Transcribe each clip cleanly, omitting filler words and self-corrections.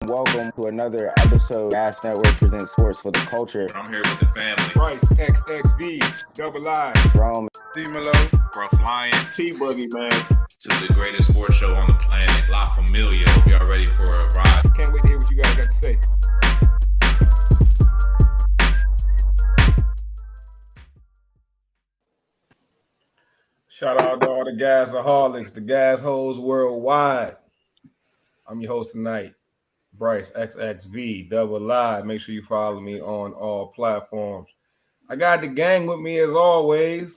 Welcome to another episode. Gas Network presents sports for the culture. I'm here with the family. Bryce, XXV, Double I, Rome, D-Melo, Gruff Lion. T-Buggy, man. Just the greatest sports show on the planet. La Familia. Hope y'all ready for a ride. Can't wait to hear what you guys got to say. Shout out to all the gasaholics, the gas hoes worldwide. I'm your host tonight, Bryce XXV, Double I. Make sure you follow me on all platforms. I got the gang with me as always.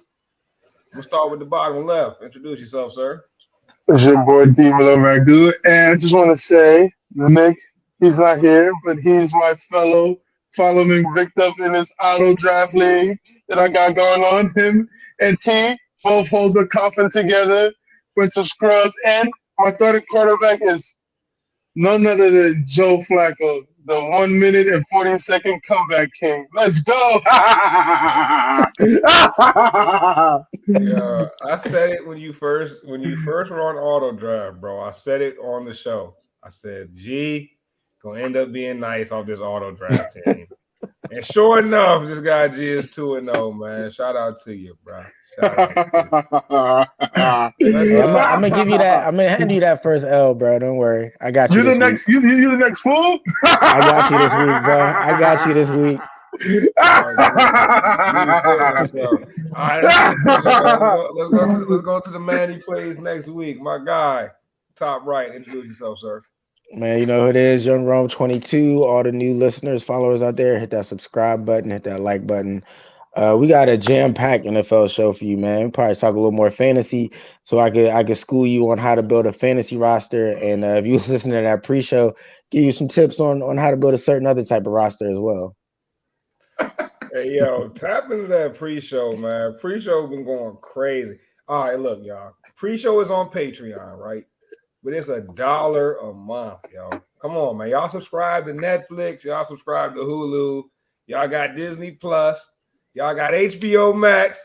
We'll start with the bottom left. Introduce yourself, sir. It's your boy D-Melo Ragu. And I just want to say, Nick, he's not here, but he's my fellow following victim in this auto draft league that I got going on. Him and T both hold the coffin together, bunch of scrubs. And my starting quarterback is none other than Joe Flacco, the 1 minute and 40-second comeback king. Let's go! Yeah, I said it when you first were on auto draft, bro. I said it on the show. I said, G gonna end up being nice off this auto draft team. And sure enough, this guy G is 2-0, man. Shout out to you, bro. Shout out to you. I'm gonna give you that. I'm gonna hand you that first L, bro. Don't worry. I got you. You the next. You the next fool. I got you this week, bro. I got you this week. All right, let's go to the man he plays next week. My guy, top right. Introduce yourself, sir. Man, you know who it is. Young Rome 22. All the new listeners, followers out there, hit that subscribe button, hit that like button. We got a jam-packed NFL show for you, man. We probably talk a little more fantasy, so I could school you on how to build a fantasy roster. And if you listen to that pre-show, give you some tips on how to build a certain other type of roster as well. Hey, yo, tap into that pre-show, man. Pre-show been going crazy. All right, look, y'all. Pre-show is on Patreon, right? But it's $1 a month, yo. Come on, man. Y'all subscribe to Netflix. Y'all subscribe to Hulu. Y'all got Disney Plus. Y'all got HBO Max.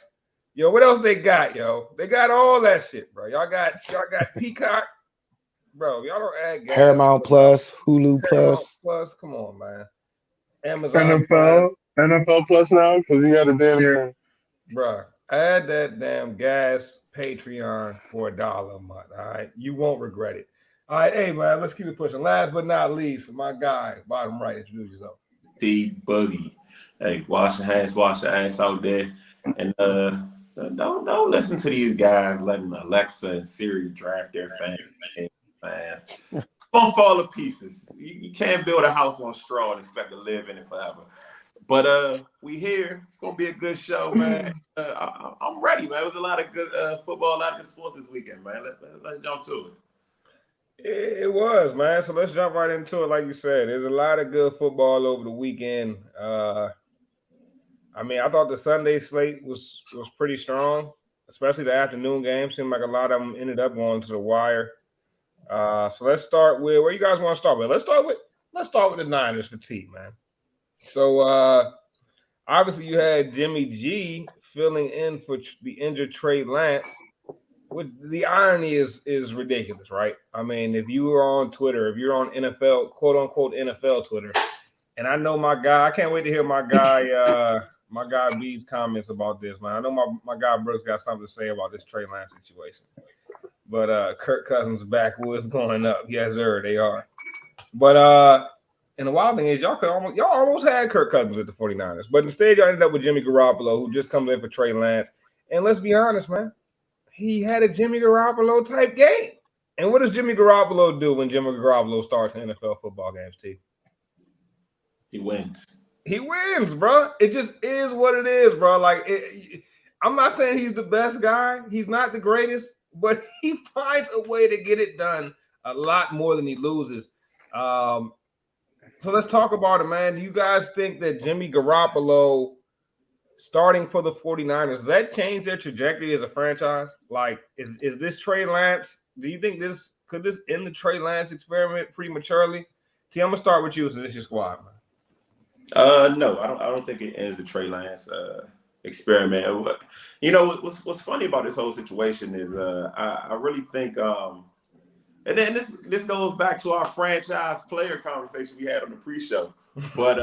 Yo, what else they got, yo? They got all that shit, bro. Y'all got Peacock. Bro, y'all don't add gas. Paramount Plus, Hulu Plus. Come on, man. Amazon NFL Plus now because you got a damn year. Bro, add that damn gas Patreon for $1 a month. All right, you won't regret it. All right, hey man, let's keep it pushing. Last but not least, my guy, bottom right, introduce yourself. T-Buggy. Hey, wash your ass out there. And don't listen to these guys letting Alexa and Siri draft their family, man. Don't fall to pieces. You can't build a house on straw and expect to live in it forever. But we here. It's gonna be a good show, man. I'm ready, man. It was a lot of good football, a lot of good sports this weekend, man. Let's jump to it. It was, man. So let's jump right into it. Like you said, there's a lot of good football over the weekend. I mean, I thought the Sunday slate was pretty strong, especially the afternoon game. Seemed like a lot of them ended up going to the wire. So let's start with where you guys want to start with. Let's start with the Niners for T, man. So obviously you had Jimmy G filling in for the injured Trey Lance. The irony is ridiculous, right? I mean, if you were on Twitter, if you're on NFL, quote unquote NFL Twitter, and I know my guy, I can't wait to hear my guy B's comments about this, man. I know my guy Brooks got something to say about this Trey Lance situation. But Kirk Cousins' backwoods going up. Yes, sir, they are. But and the wild thing is y'all almost had Kirk Cousins at the 49ers. But instead y'all ended up with Jimmy Garoppolo, who just comes in for Trey Lance. And let's be honest, man. He had a Jimmy Garoppolo type game. And what does Jimmy Garoppolo do when Jimmy Garoppolo starts an NFL football games, T? He wins. He wins, bro. It just is what it is, bro. Like, I'm not saying he's the best guy. He's not the greatest, but he finds a way to get it done a lot more than he loses. So let's talk about it, man. Do you guys think that Jimmy Garoppolo starting for the 49ers, does that change their trajectory as a franchise? Like, is this Trey Lance? Do you think could this end the Trey Lance experiment prematurely? T, I'm gonna start with you since it's your squad, man. No, I don't think it ends the Trey Lance experiment. You know what's funny about this whole situation is I really think And then this goes back to our franchise player conversation we had on the pre-show. But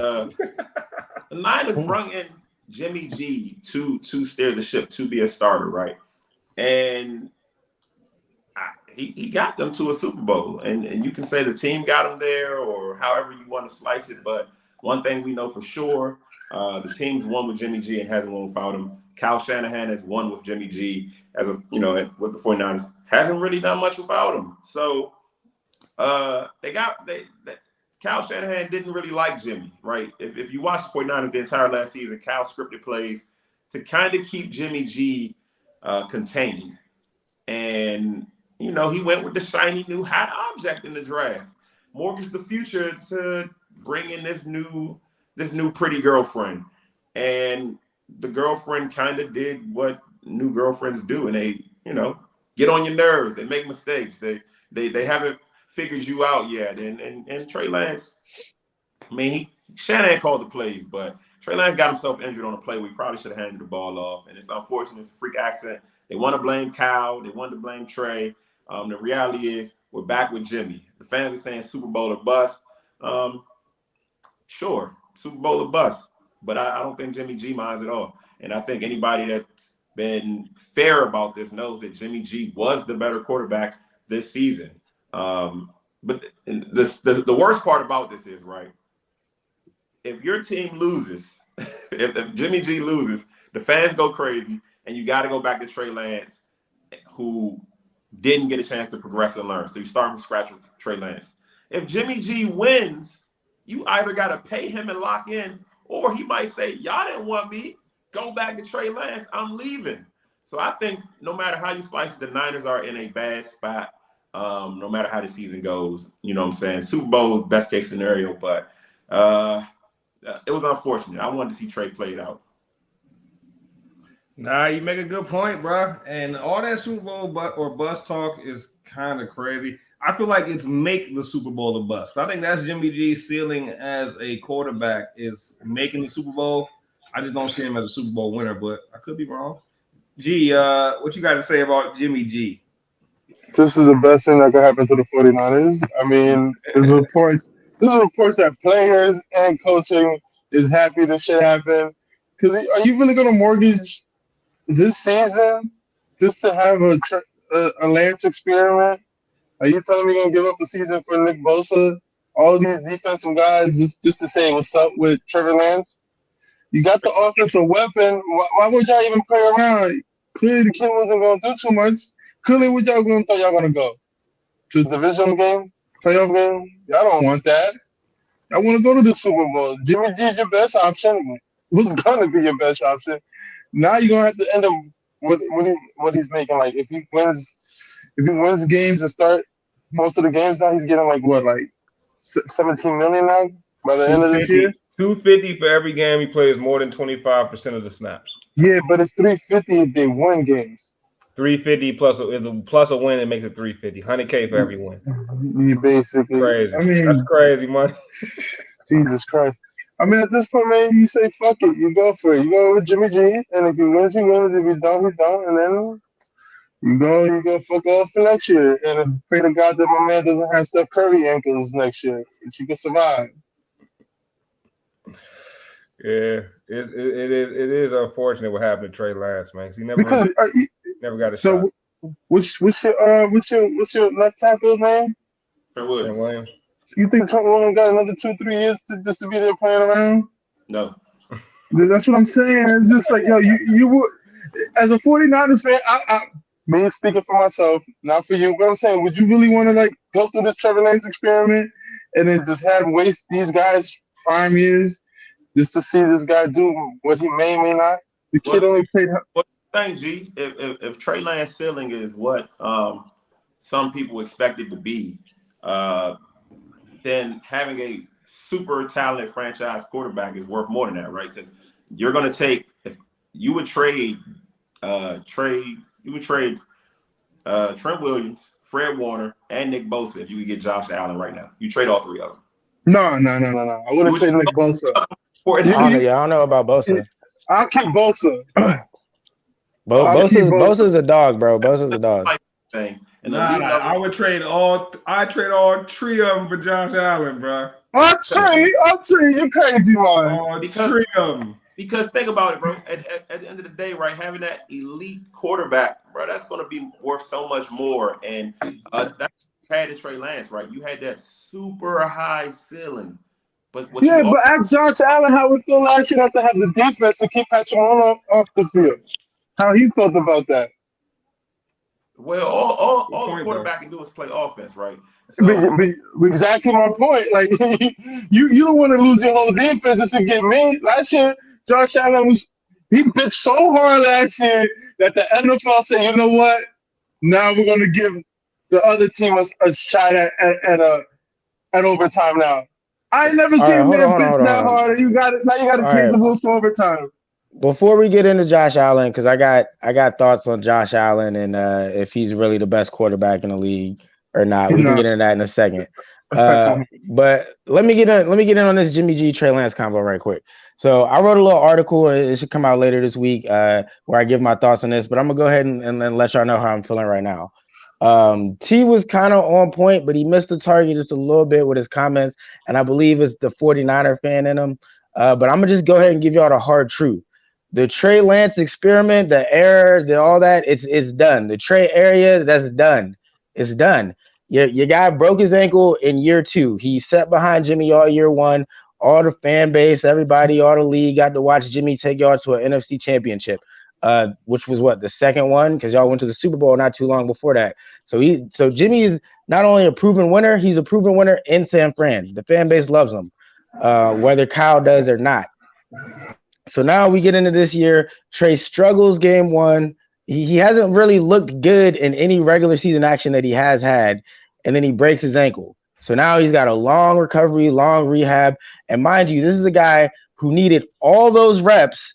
the Niners brung in Jimmy G to steer the ship, to be a starter, right? And he got them to a Super Bowl. And you can say the team got him there or however you want to slice it. But one thing we know for sure, the team's won with Jimmy G and hasn't won without him. Kyle Shanahan has won with Jimmy G with the 49ers. Hasn't really done much without him. So Kyle Shanahan didn't really like Jimmy, right? If you watch the 49ers the entire last season, Kyle scripted plays to kind of keep Jimmy G contained. And, he went with the shiny new hot object in the draft. Mortgaged the future to bring in this new pretty girlfriend. And the girlfriend kind of did what new girlfriends do. And they, get on your nerves. They make mistakes. They haven't figured you out yet. And Trey Lance, Shanahan called the plays, but Trey Lance got himself injured on a play where he probably should have handed the ball off. And it's unfortunate. It's a freak accident. They want to blame Kyle. They want to blame Trey. The reality is we're back with Jimmy. The fans are saying Super Bowl or bust. Sure, Super Bowl or bust. But I don't think Jimmy G minds at all. And I think anybody that's been fair about this knows that Jimmy G was the better quarterback this season. But the worst part about this is, right, if your team loses, if Jimmy G loses, the fans go crazy, and you got to go back to Trey Lance, who didn't get a chance to progress and learn. So you start from scratch with Trey Lance. If Jimmy G wins, you either got to pay him and lock in, or he might say, y'all didn't want me. Go back to Trey Lance. I'm leaving. So I think no matter how you slice it, the Niners are in a bad spot. No matter how the season goes, you know what I'm saying? Super Bowl, best case scenario, but it was unfortunate. I wanted to see Trey played out. Nah, you make a good point, bro. And all that Super Bowl or bust talk is kind of crazy. I feel like it's make the Super Bowl a bust. I think that's Jimmy G's ceiling as a quarterback is making the Super Bowl. I just don't see him as a Super Bowl winner, but I could be wrong. G, what you got to say about Jimmy G? This is the best thing that could happen to the 49ers. I mean, there's reports that players and coaching is happy this shit happened. Because are you really going to mortgage this season just to have a Lance experiment? Are you telling me you're going to give up a season for Nick Bosa? All these defensive guys just to say what's up with Trevor Lance? You got the offensive weapon. Why would y'all even play around? Clearly the kid wasn't going to do too much. Clearly, what y'all going to thought y'all going to go? To a division game? Playoff game? Y'all don't want that. I want to go to the Super Bowl. Jimmy G is your best option. What's going to be your best option? Now you're going to have to end up with what he's making. Like, if he wins games and start most of the games now, he's getting like 17 million now by the end of this year? $250 for every game he plays more than 25% of the snaps. Yeah, but it's $350 if they win games. $350 plus a win, it makes it $350. $100K for every win. You basically crazy. I mean, that's crazy money. Jesus Christ. I mean, at this point, man, you say fuck it. You go for it. You go with Jimmy G, and if he wins, he wins. If he don't, he don't. And then you go fuck off for next year. And pray to God that my man doesn't have Steph Curry ankles next year, and she can survive. Yeah, it is unfortunate what happened to Trey Lance, man. He never got a shot. What's your left tackle's name? Trent Williams. You think Trent Williams got another 2-3 years just to be there playing around? No. That's what I'm saying. It's just like, yo, you would, as a 49ers fan, me speaking for myself, not for you, but I'm saying, would you really want to go through this Trevor Lance experiment and then just waste these guys' prime years just to see this guy do what he may or may not? The kid only played. What do you think, G? If Trey Lance ceiling is what some people expect it to be, then having a super talented franchise quarterback is worth more than that, right? Because you're going to take, if you would trade Trent Williams, Fred Warner, and Nick Bosa if you could get Josh Allen right now. You trade all three of them. No. I wouldn't trade Nick Bosa. I don't know about Bosa. I'll keep Bosa. Bosa's a dog, bro. Bosa's a dog. Thing. And the Nah, leading I of would trade all. I trade all three of them for Josh Allen, bro. I'll tree, you crazy man. All because three of them. because think about it, bro. At the end of the day, right, having that elite quarterback, bro, that's going to be worth so much more. And that's what you had in Trey Lance, right? You had that super high ceiling, but what Yeah, you but ask Josh Allen how we feel last year not to have the defense to keep Patrick Mahomes off the field. How he felt about that. well, all Good the point, though. quarterback can do is play offense, right? But, So but exactly my point. Like you don't want to lose your whole defense just to get made. Last year, Josh Allen was he bit so hard last year that the NFL said, you know what? Now we're gonna give the other team a shot at overtime now. I ain't never All right, seen a hold on, man hold on, bitch hold on, that hold on. hard. You got to All change right, the rules for overtime. before we get into Josh Allen, because I got thoughts on Josh Allen and if he's really the best quarterback in the league or not. You We can know, get into that in a second. respectful. But let me get in on this Jimmy G Trey Lance combo right quick. So I wrote a little article. It should come out later this week where I give my thoughts on this. But I'm gonna go ahead and let y'all know how I'm feeling right now. T was kind of on point, but he missed the target just a little bit with his comments, and I believe it's the 49er fan in him. But I'm gonna just go ahead and give y'all the hard truth. The Trey Lance experiment, the error, all that, it's done. The Trey area, that's done. It's done. Your guy broke his ankle in year two. He sat behind Jimmy all year one. All the fan base, everybody, all the league got to watch Jimmy take y'all to an NFC championship, which was what, the second one? Because y'all went to the Super Bowl not too long before that. So Jimmy is not only a proven winner, he's a proven winner in San Fran. The fan base loves him, whether Kyle does or not. So now we get into this year. Trey struggles game one. He hasn't really looked good in any regular season action that he has had, and then he breaks his ankle. So now he's got a long recovery, long rehab. And mind you, this is a guy who needed all those reps,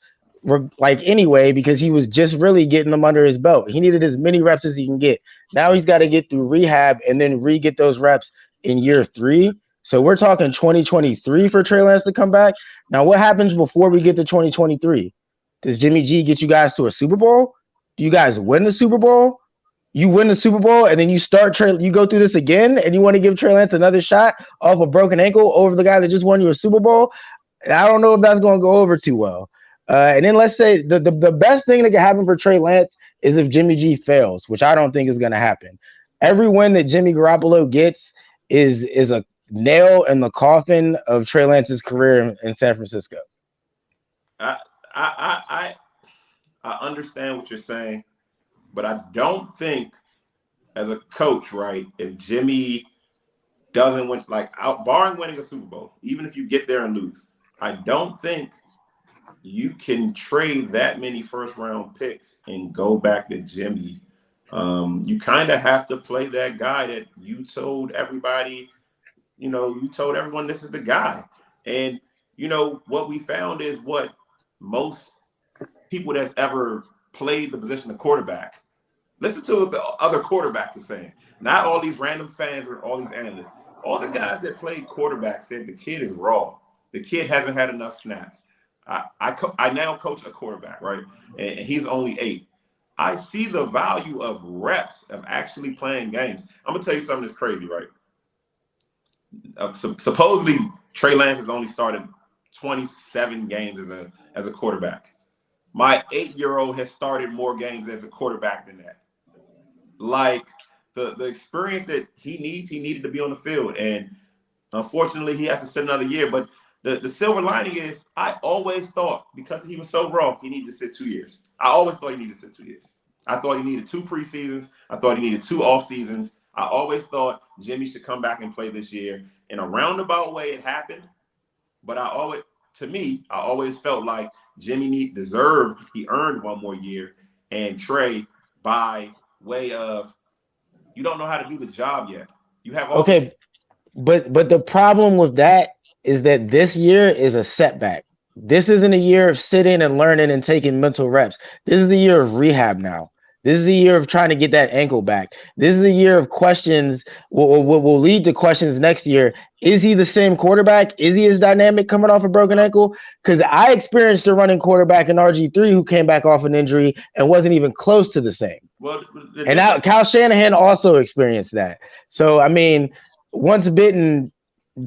like anyway, because he was just really getting them under his belt. He needed as many reps as he can get. Now he's got to get through rehab and then re-get those reps in year three. So we're talking 2023 for Trey Lance to come back. Now, what happens before we get to 2023? Does Jimmy G get you guys to a Super Bowl? Do you guys win the Super Bowl? You win the Super Bowl and then you go through this again and you want to give Trey Lance another shot off a broken ankle over the guy that just won you a Super Bowl? And I don't know if that's going to go over too well. And then let's say the best thing that can happen for Trey Lance is if Jimmy G fails, which I don't think is going to happen. Every win that Jimmy Garoppolo gets is a nail in the coffin of Trey Lance's career in San Francisco. I I I I understand what you're saying, but I don't think as a coach, right, if Jimmy doesn't win, like out barring winning a Super Bowl, even if you get there and lose, I don't think you can trade that many first round picks and go back to Jimmy. You kind of have to play that guy that you told everybody, you told everyone this is the guy. And, what we found is what most people that's ever played the position of quarterback. Listen to what the other quarterbacks are saying. Not all these random fans or all these analysts. All the guys that played quarterback said the kid is raw. The kid hasn't had enough snaps. I now coach a quarterback, right? And he's only 8. I see the value of reps of actually playing games. I'm gonna tell you something that's crazy, right? Supposedly Trey Lance has only started 27 games as a quarterback. My 8-year-old has started more games as a quarterback than that. Like the experience that he needed to be on the field, and unfortunately he has to sit another year. But the silver lining is I always thought because he was so raw, he needed to sit 2 years. I always thought he needed to sit 2 years. I thought he needed 2 preseasons. I thought he needed 2 off seasons. I always thought Jimmy should come back and play this year. In a roundabout way, it happened. But I always felt like Jimmy deserved, he earned one more year, and Trey, by way of, you don't know how to do the job yet. You have all this. Okay, but the problem with that is that this year is a setback. This isn't a year of sitting and learning and taking mental reps. This is the year of rehab now. This is a year of trying to get that ankle back. This is a year of questions. What will lead to questions next year? Is he the same quarterback? Is he as dynamic coming off a broken ankle? Because I experienced a running quarterback in RG3 who came back off an injury and wasn't even close to the same. Well, And now Kyle Shanahan also experienced that. So I mean, once bitten,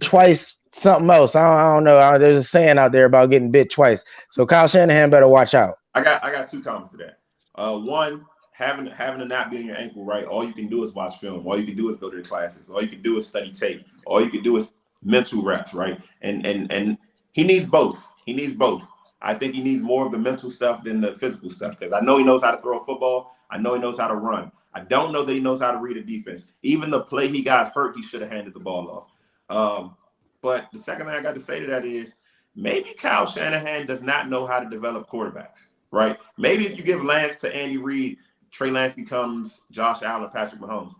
twice something else. I don't know. There's a saying out there about getting bit twice. So Kyle Shanahan better watch out. I got two comments to that. One, having a not be in your ankle, right? All you can do is watch film. All you can do is go to the classes. All you can do is study tape. All you can do is mental reps, right? And he needs both. He needs both. I think he needs more of the mental stuff than the physical stuff because I know he knows how to throw a football. I know he knows how to run. I don't know that he knows how to read a defense. Even the play he got hurt, he should have handed the ball off. But the second thing I got to say to that is maybe Kyle Shanahan does not know how to develop quarterbacks, right? Maybe if you give Lance to Andy Reid, Trey Lance becomes Josh Allen, Patrick Mahomes.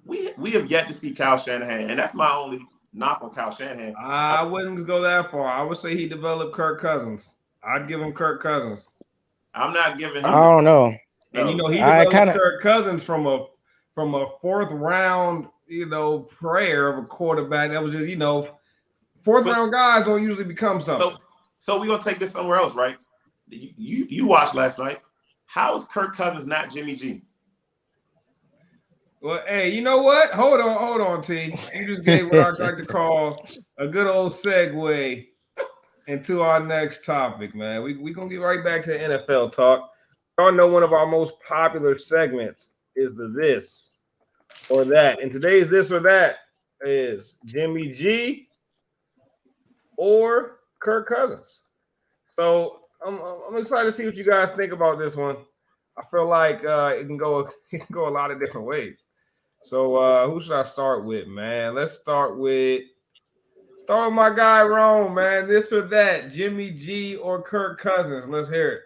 We have yet to see Kyle Shanahan, and that's my only knock on Kyle Shanahan. I wouldn't go that far. I would say he developed Kirk Cousins. I'd give him Kirk Cousins. I'm not giving him. I don't know. And he developed Kirk Cousins from a fourth round, prayer of a quarterback that was just, fourth round guys don't usually become something. So we're gonna take this somewhere else, right? You watched last night. How is Kirk Cousins not Jimmy G? Well, hey, you know what? Hold on, T. You just gave what I'd like to call a good old segue into our next topic, man. We're going to get right back to NFL talk. Y'all know one of our most popular segments is the this or that. And today's this or that is Jimmy G or Kirk Cousins. So I'm excited to see what you guys think about this one. I feel like it can go a lot of different ways. So who should I start with, man? Let's start with my guy Rome, man. This or that, Jimmy G or Kirk Cousins. Let's hear it.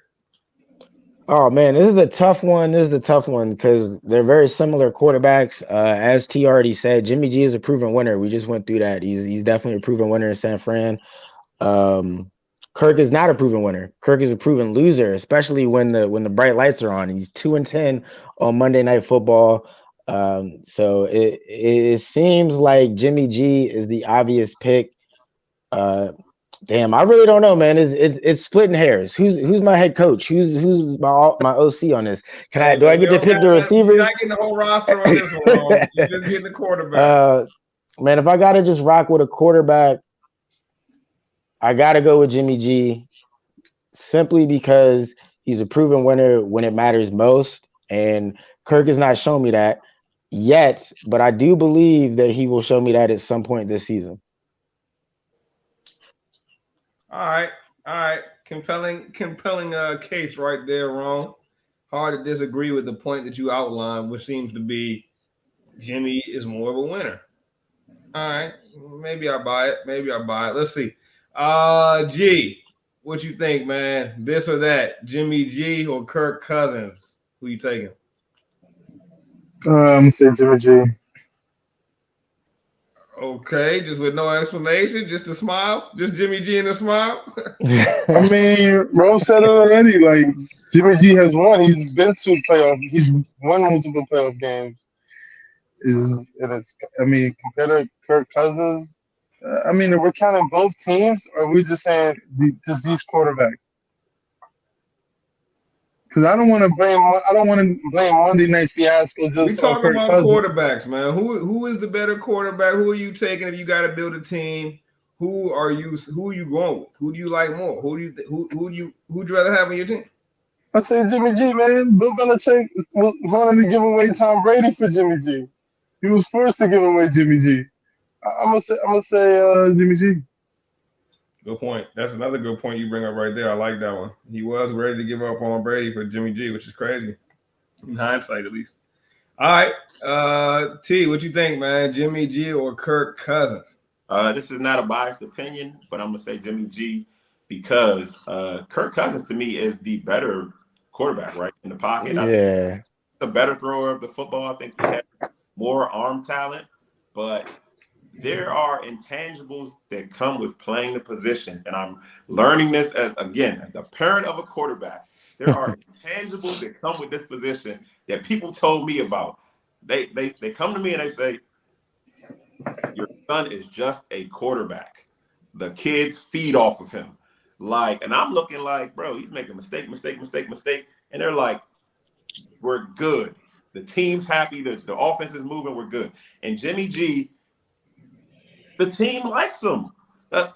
Oh man, this is a tough one. This is a tough one because they're very similar quarterbacks. As T already said, Jimmy G is a proven winner. We just went through that. He's definitely a proven winner in San Fran. Kirk is not a proven winner. Kirk is a proven loser, especially when the bright lights are on. He's 2-10 on Monday Night Football. So it seems like Jimmy G is the obvious pick. Damn, I really don't know, man. It's splitting hairs. Who's my head coach? Who's my OC on this? Do I get to pick the receivers? You're not getting the whole roster on this one. You're just getting the quarterback. Man, if I gotta just rock with a quarterback, I gotta go with Jimmy G, simply because he's a proven winner when it matters most, and Kirk has not shown me that yet, but I do believe that he will show me that at some point this season. All right. Compelling case right there, Ron. Hard to disagree with the point that you outlined, which seems to be Jimmy is more of a winner. All right. Maybe I buy it. Let's see. G, what you think, man? This or that? Jimmy G or Kirk Cousins? Who you taking? I'm gonna say Jimmy G. Okay, just with no explanation, just a smile, just Jimmy G and a smile. I mean, Rose said it already. Like Jimmy G has won. He's been to playoff. He's won multiple playoff games. Compared to Kirk Cousins, I mean, we're counting both teams, or we're just saying just these quarterbacks. Because I don't want to blame Monday Night's fiasco just we on talking Kirk about Cousins. quarterbacks, man. Who is the better quarterback? Who are you taking if you got to build a team? Who are you going with? Who do you like more? Who'd you rather have on your team? I say Jimmy G, man. Bill Belichick wanted to give away Tom Brady for Jimmy G. He was forced to give away Jimmy G. I'm gonna say Jimmy G. Good point. That's another good point you bring up right there. I like that one. He was ready to give up on Brady for Jimmy G, which is crazy. In hindsight, at least. All right. T, what you think, man? Jimmy G or Kirk Cousins? This is not a biased opinion, but I'm going to say Jimmy G because Kirk Cousins, to me, is the better quarterback, right, in the pocket. I think the better thrower of the football. I think he has more arm talent, but there are intangibles that come with playing the position. And I'm learning this, as the parent of a quarterback. There are intangibles that come with this position that people told me about. They come to me and they say, your son is just a quarterback. The kids feed off of him. Like, and I'm looking like, bro, he's making mistake. And they're like, we're good. The team's happy. The offense is moving. We're good. And Jimmy G, the team likes him.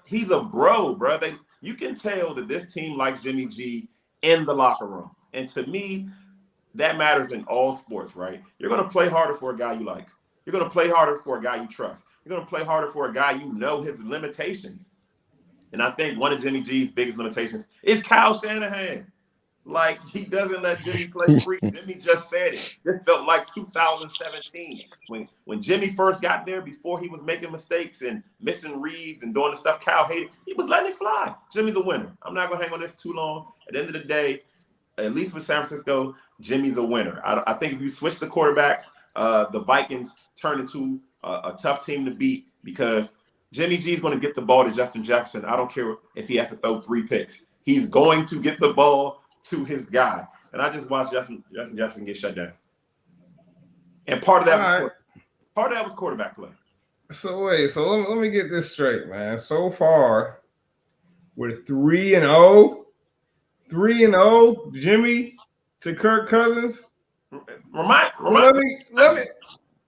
He's a bro. You can tell that this team likes Jimmy G in the locker room. And to me, that matters in all sports, right? You're going to play harder for a guy you like. You're going to play harder for a guy you trust. You're going to play harder for a guy you know his limitations. And I think one of Jimmy G's biggest limitations is Kyle Shanahan. Like, he doesn't let Jimmy play free. Jimmy just said it. This felt like 2017 when Jimmy first got there, before he was making mistakes and missing reads and doing the stuff Kyle hated. He was letting it fly. Jimmy's a winner. I'm not going to hang on this too long. At the end of the day, at least with San Francisco, Jimmy's a winner. I think if you switch the quarterbacks, the Vikings turn into a tough team to beat, because Jimmy G is going to get the ball to Justin Jefferson. I don't care if he has to throw 3 picks. He's going to get the ball to his guy. And I just watched Justin Jefferson get shut down. And part of that was quarterback play. So wait, let me get this straight, man. So far, we're 3-0. 3-0, Jimmy to Kirk Cousins. Let me.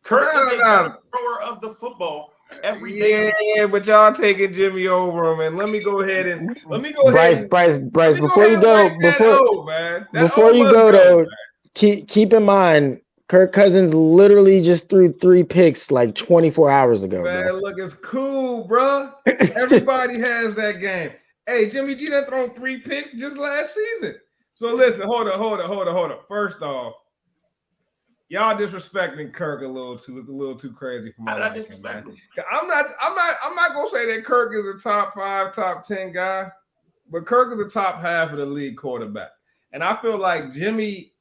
Kirk is a better thrower of the football every day. Yeah, but y'all taking Jimmy over him, and let me go ahead and Bryce. Before you go, though, keep in mind, Kirk Cousins literally just threw 3 picks like 24 hours ago. Man, bro. Look, it's cool, bro. Everybody has that game. Hey, Jimmy G done thrown 3 picks just last season. So listen, hold on. First off, y'all disrespecting Kirk a little too crazy for my liking, man. I'm not gonna say that Kirk is a top 5, top 10 guy, but Kirk is a top half of the league quarterback. And I feel like Jimmy,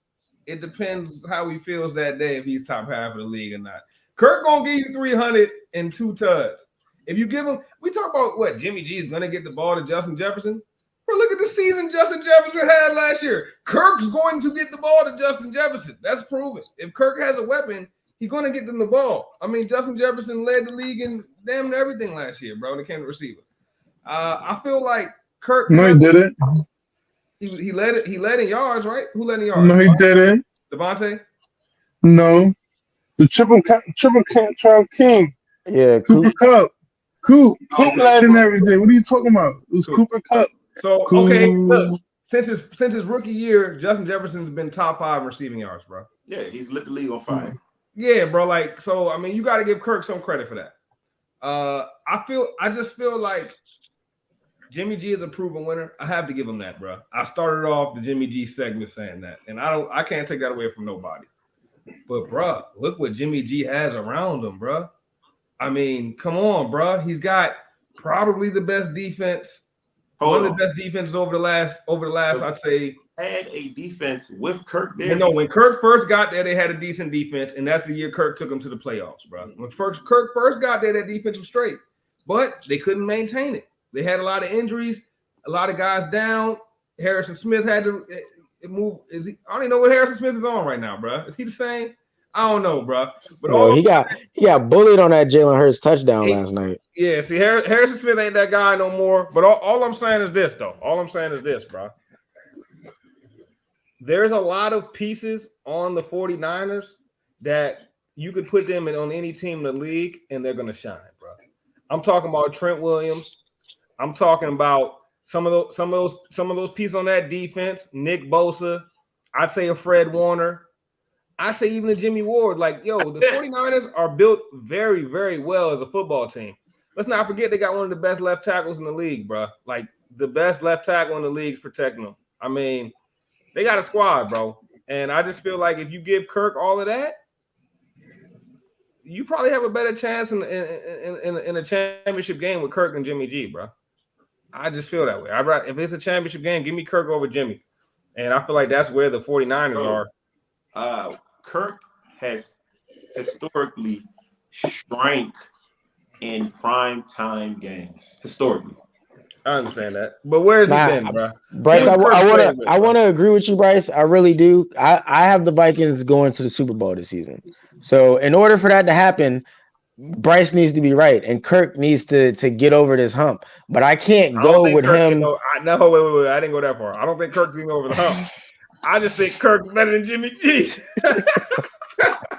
it depends how he feels that day if he's top half of the league or not. Kirk gonna give you 302 tuds. If you give him, we talk about what Jimmy G is gonna get the ball to Justin Jefferson. But look at the season Justin Jefferson had last year. Kirk's going to get the ball to Justin Jefferson. That's proven. If Kirk has a weapon, he's going to get them the ball. I mean, Justin Jefferson led the league in damn near everything last year, bro, when it came to receiver. I feel like Kirk. No, he didn't. He led it. He led in yards, right? Who led in yards? No, he didn't. Devontae? No. The triple count king. Yeah, Cooper Kupp. Coop led in everything. What are you talking about? It was Cooper Kupp. So okay, look, since his rookie year, Justin Jefferson's been top 5 receiving yards, bro. Yeah, he's lit the league on fire. Yeah, bro. Like, so I mean, you got to give Kirk some credit for that. I just feel like Jimmy G is a proven winner. I have to give him that, bro. I started off the Jimmy G segment saying that, and I can't take that away from nobody. But bro, look what Jimmy G has around him, bro. I mean, come on, bro. He's got probably the best defense. One of the best defenses over the last, I'd say. Had a defense with Kirk there. No, when Kirk first got there, they had a decent defense, and that's the year Kirk took them to the playoffs, bro. When Kirk first got there, that defense was straight, but they couldn't maintain it. They had a lot of injuries, a lot of guys down. Harrison Smith had to move. I don't even know what Harrison Smith is on right now, bro. Is he the same? I don't know, bro. But he got bullied on that Jalen Hurts touchdown last night. Yeah, see, Harrison Smith ain't that guy no more. But all I'm saying is this, though. All I'm saying is this, bro. There's a lot of pieces on the 49ers that you could put them on any team in the league, and they're gonna shine, bro. I'm talking about Trent Williams. I'm talking about some of those pieces on that defense. Nick Bosa. I'd say a Fred Warner. I say even a Jimmy Ward. Like, the 49ers are built very, very well as a football team. Let's not forget they got one of the best left tackles in the league, bro. Like, the best left tackle in the league is protecting them. I mean, they got a squad, bro. And I just feel like if you give Kirk all of that, you probably have a better chance in a championship game with Kirk than Jimmy G, bro. I just feel that way. If it's a championship game, give me Kirk over Jimmy. And I feel like that's where the 49ers are. Kirk has historically shrank in prime time games. Historically. I understand that, but where has he Nah, been, bro? Bryce, Who I, has Kirk played with, I bro? wanna agree with you, Bryce. I really do. I have the Vikings going to the Super Bowl this season. So in order for that to happen, Bryce needs to be right, and Kirk needs to get over this hump. But I can't I don't go think with Kirk can him. go. No, wait. I didn't go that far. I don't think Kirk's even over the hump. I just think Kirk's better than Jimmy G.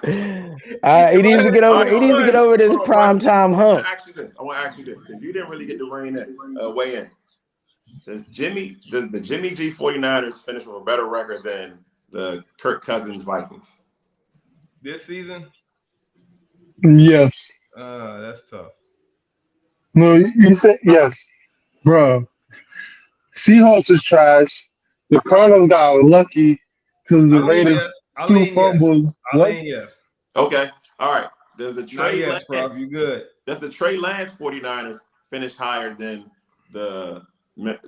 He needs to get All over. right, He hold needs on, to get over this hold on, Bryce. prime time I want hump. to ask you this. I want to ask you this because you didn't really get to weigh in. Does the Jimmy G 49ers finish with a better record than the Kirk Cousins Vikings? This season, Yes. that's tough. No, you said yes, bro. Seahawks is trash. The Cardinals got lucky because I the lean Raiders yes. I two lean yes. fumbles. I What? lean yes. Okay. All right. Not yes, bro. You good? Does the Trey Lance 49ers finish higher than the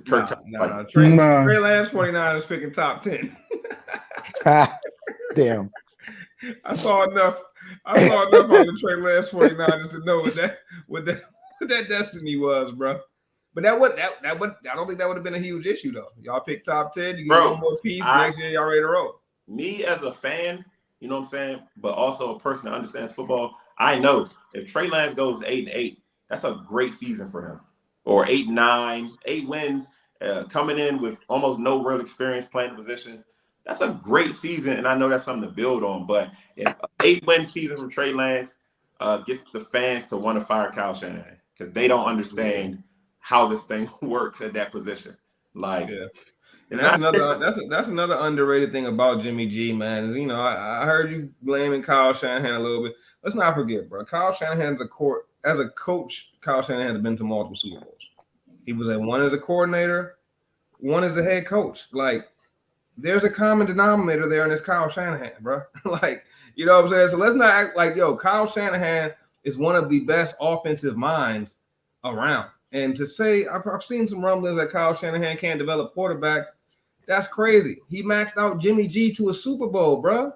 Kirk Cousins Nah. Vikings? Nah. Trey Lance 49ers picking top 10. Damn. I saw enough. I saw enough on the Trey Lance 49ers to know what that destiny was, bro. But that would I don't think that would have been a huge issue though. Y'all pick top 10, you get Bro, one more piece, next year y'all ready to roll. Me as a fan, you know what I'm saying, but also a person that understands football, I know if Trey Lance goes 8-8, that's a great season for him. Or 8-9, 8 wins, coming in with almost no real experience playing the position. That's a great season, and I know that's something to build on. But if an 8-win season from Trey Lance gets the fans to want to fire Kyle Shanahan because they don't understand how this thing works at that position. Like, Yeah. it's And not that's another underrated thing about Jimmy G, man. You know, I heard you blaming Kyle Shanahan a little bit. Let's not forget, bro. Kyle Shanahan's as a coach. Kyle Shanahan has been to multiple Super Bowls. He was at one as a coordinator, one as a head coach. Like, there's a common denominator there, and it's Kyle Shanahan, bro. Like, you know what I'm saying? So let's not act like, Kyle Shanahan is one of the best offensive minds around. And to say, I've seen some rumblings that Kyle Shanahan can't develop quarterbacks. That's crazy. He maxed out Jimmy G to a Super Bowl, bro.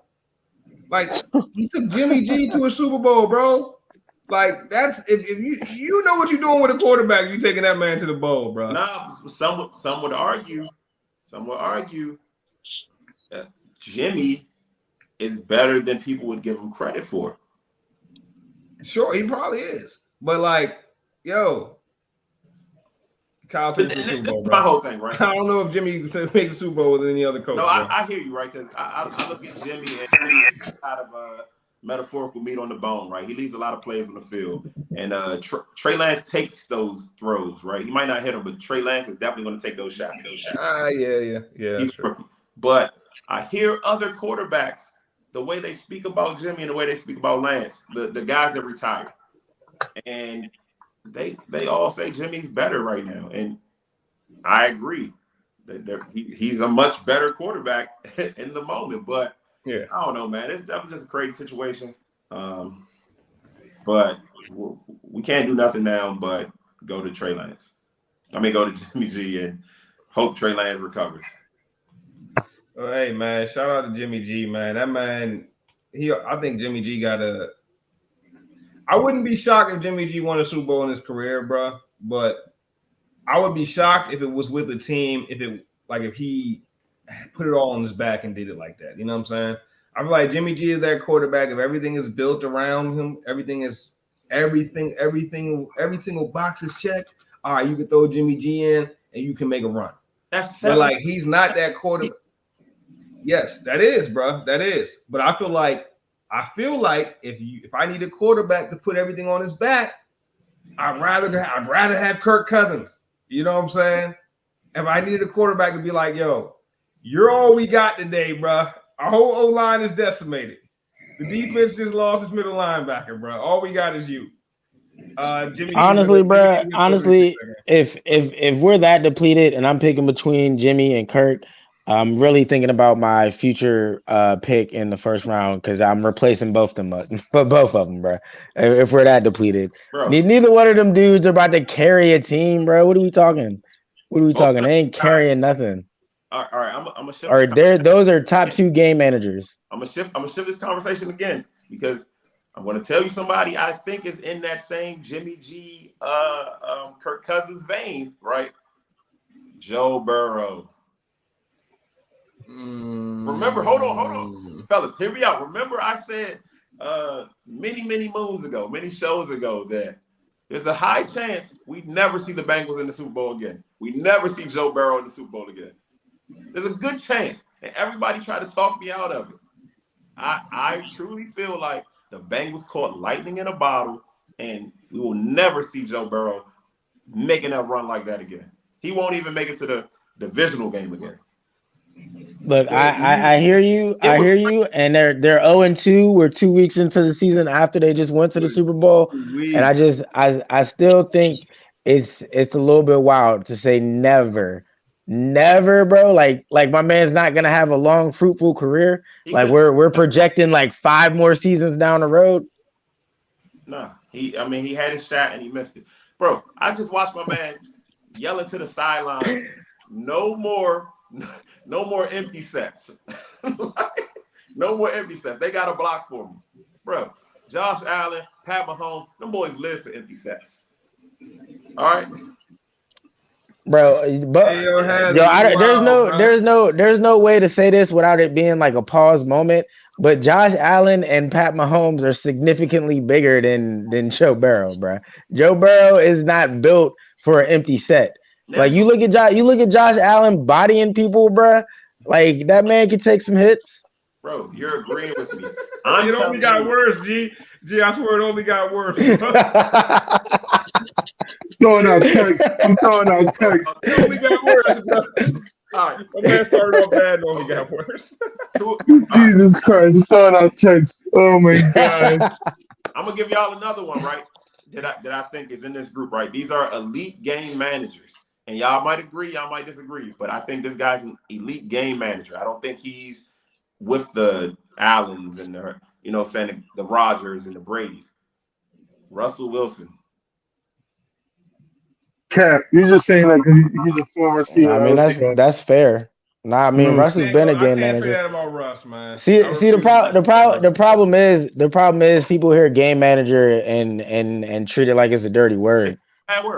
Like, he took Jimmy G to a Super Bowl, bro. Like, that's if you know what you're doing with a quarterback, you taking that man to the bowl, bro. Nah, some would argue that Jimmy is better than people would give him credit for. Sure, he probably is. But like, Kyle takes the Super Bowl, bro. My whole thing, right? I don't know if Jimmy makes the Super Bowl with any other coach. No, I hear you, right? Because I look at Jimmy and out of metaphorical meat on the bone, right? He leaves a lot of plays on the field, and Trey Lance takes those throws, right? He might not hit them, but Trey Lance is definitely going to take those shots. Yeah. He's a rookie. But I hear other quarterbacks, the way they speak about Jimmy and the way they speak about Lance, the guys that retired, and they all say Jimmy's better right now, and I agree. He's a much better quarterback in the moment, but yeah, I don't know, man. That was just a crazy situation. But we can't do nothing now but go to Trey Lance. Go to Jimmy G and hope Trey Lance recovers. Well, hey man, shout out to Jimmy G, man. That man, I think Jimmy G I wouldn't be shocked if Jimmy G won a Super Bowl in his career, bro. But I would be shocked if it was with a team, if he put it all on his back and did it like that. You know what I'm saying? I feel like Jimmy G is that quarterback. If everything is built around him, every single box is checked. All right, you can throw Jimmy G in and you can make a run. But like, he's not that quarterback. Yes, that is, bro. That is. But I feel like if I need a quarterback to put everything on his back, I'd rather have Kirk Cousins. You know what I'm saying? If I needed a quarterback to be like, you're all we got today, bro. Our whole O-line is decimated. The defense just lost its middle linebacker, bro. All we got is you. Jimmy. Honestly, bro. Honestly, if we're that depleted and I'm picking between Jimmy and Kirk, I'm really thinking about my future pick in the first round because I'm replacing both of them, bro. If we're that depleted, Bro. Neither one of them dudes are about to carry a team, bro. What are we talking? They ain't carrying nothing. All right, I'm gonna shift. Or those are top 2 game managers. I'm gonna shift this conversation again because I'm gonna tell you somebody I think is in that same Jimmy G, Kirk Cousins vein, right? Joe Burrow. Remember, hold on. Fellas, hear me out. Remember I said many moons ago, many shows ago that there's a high chance we never see the Bengals in the Super Bowl again. We never see Joe Burrow in the Super Bowl again. There's a good chance. And everybody tried to talk me out of it. I truly feel like the Bengals caught lightning in a bottle, and we will never see Joe Burrow making that run like that again. He won't even make it to the divisional game again. Look, I hear you. I hear you. And they're 0-2. We're 2 weeks into the season after they just went to the Super Bowl. And I still think it's a little bit wild to say never. Never, bro. Like my man's not gonna have a long, fruitful career. Like we're projecting like 5 more seasons down the road. Nah, he had his shot and he missed it. Bro, I just watched my man yelling to the sideline, no more empty sets. No more empty sets. They got a block for me. Bro, Josh Allen, Pat Mahomes, them boys live for empty sets. All right. Bro, but there's no way to say this without it being like a pause moment. But Josh Allen and Pat Mahomes are significantly bigger than Joe Burrow, bro. Joe Burrow is not built for an empty set. Like you look at Josh Allen bodying people, bro. Like that man can take some hits. Bro, you're agreeing with me. It only got worse, G. I swear it only got worse. I'm throwing out text. It only got worse, bro. All right. My man started off bad and only got worse. Jesus Christ, I'm throwing out text. Oh my gosh. I'm gonna give y'all another one, right? That I think is in this group, right? These are elite game managers. And y'all might agree, y'all might disagree, but I think this guy's an elite game manager. I don't think he's with the Allens and the Rodgers and the Bradys. Russell Wilson. Cap, you're just saying that because he's a former CEO. I mean that's fair. Nah, I mean Russ has been a game manager. I can't say that about Russ, man. See the problem is people hear game manager and treat it like it's a dirty word.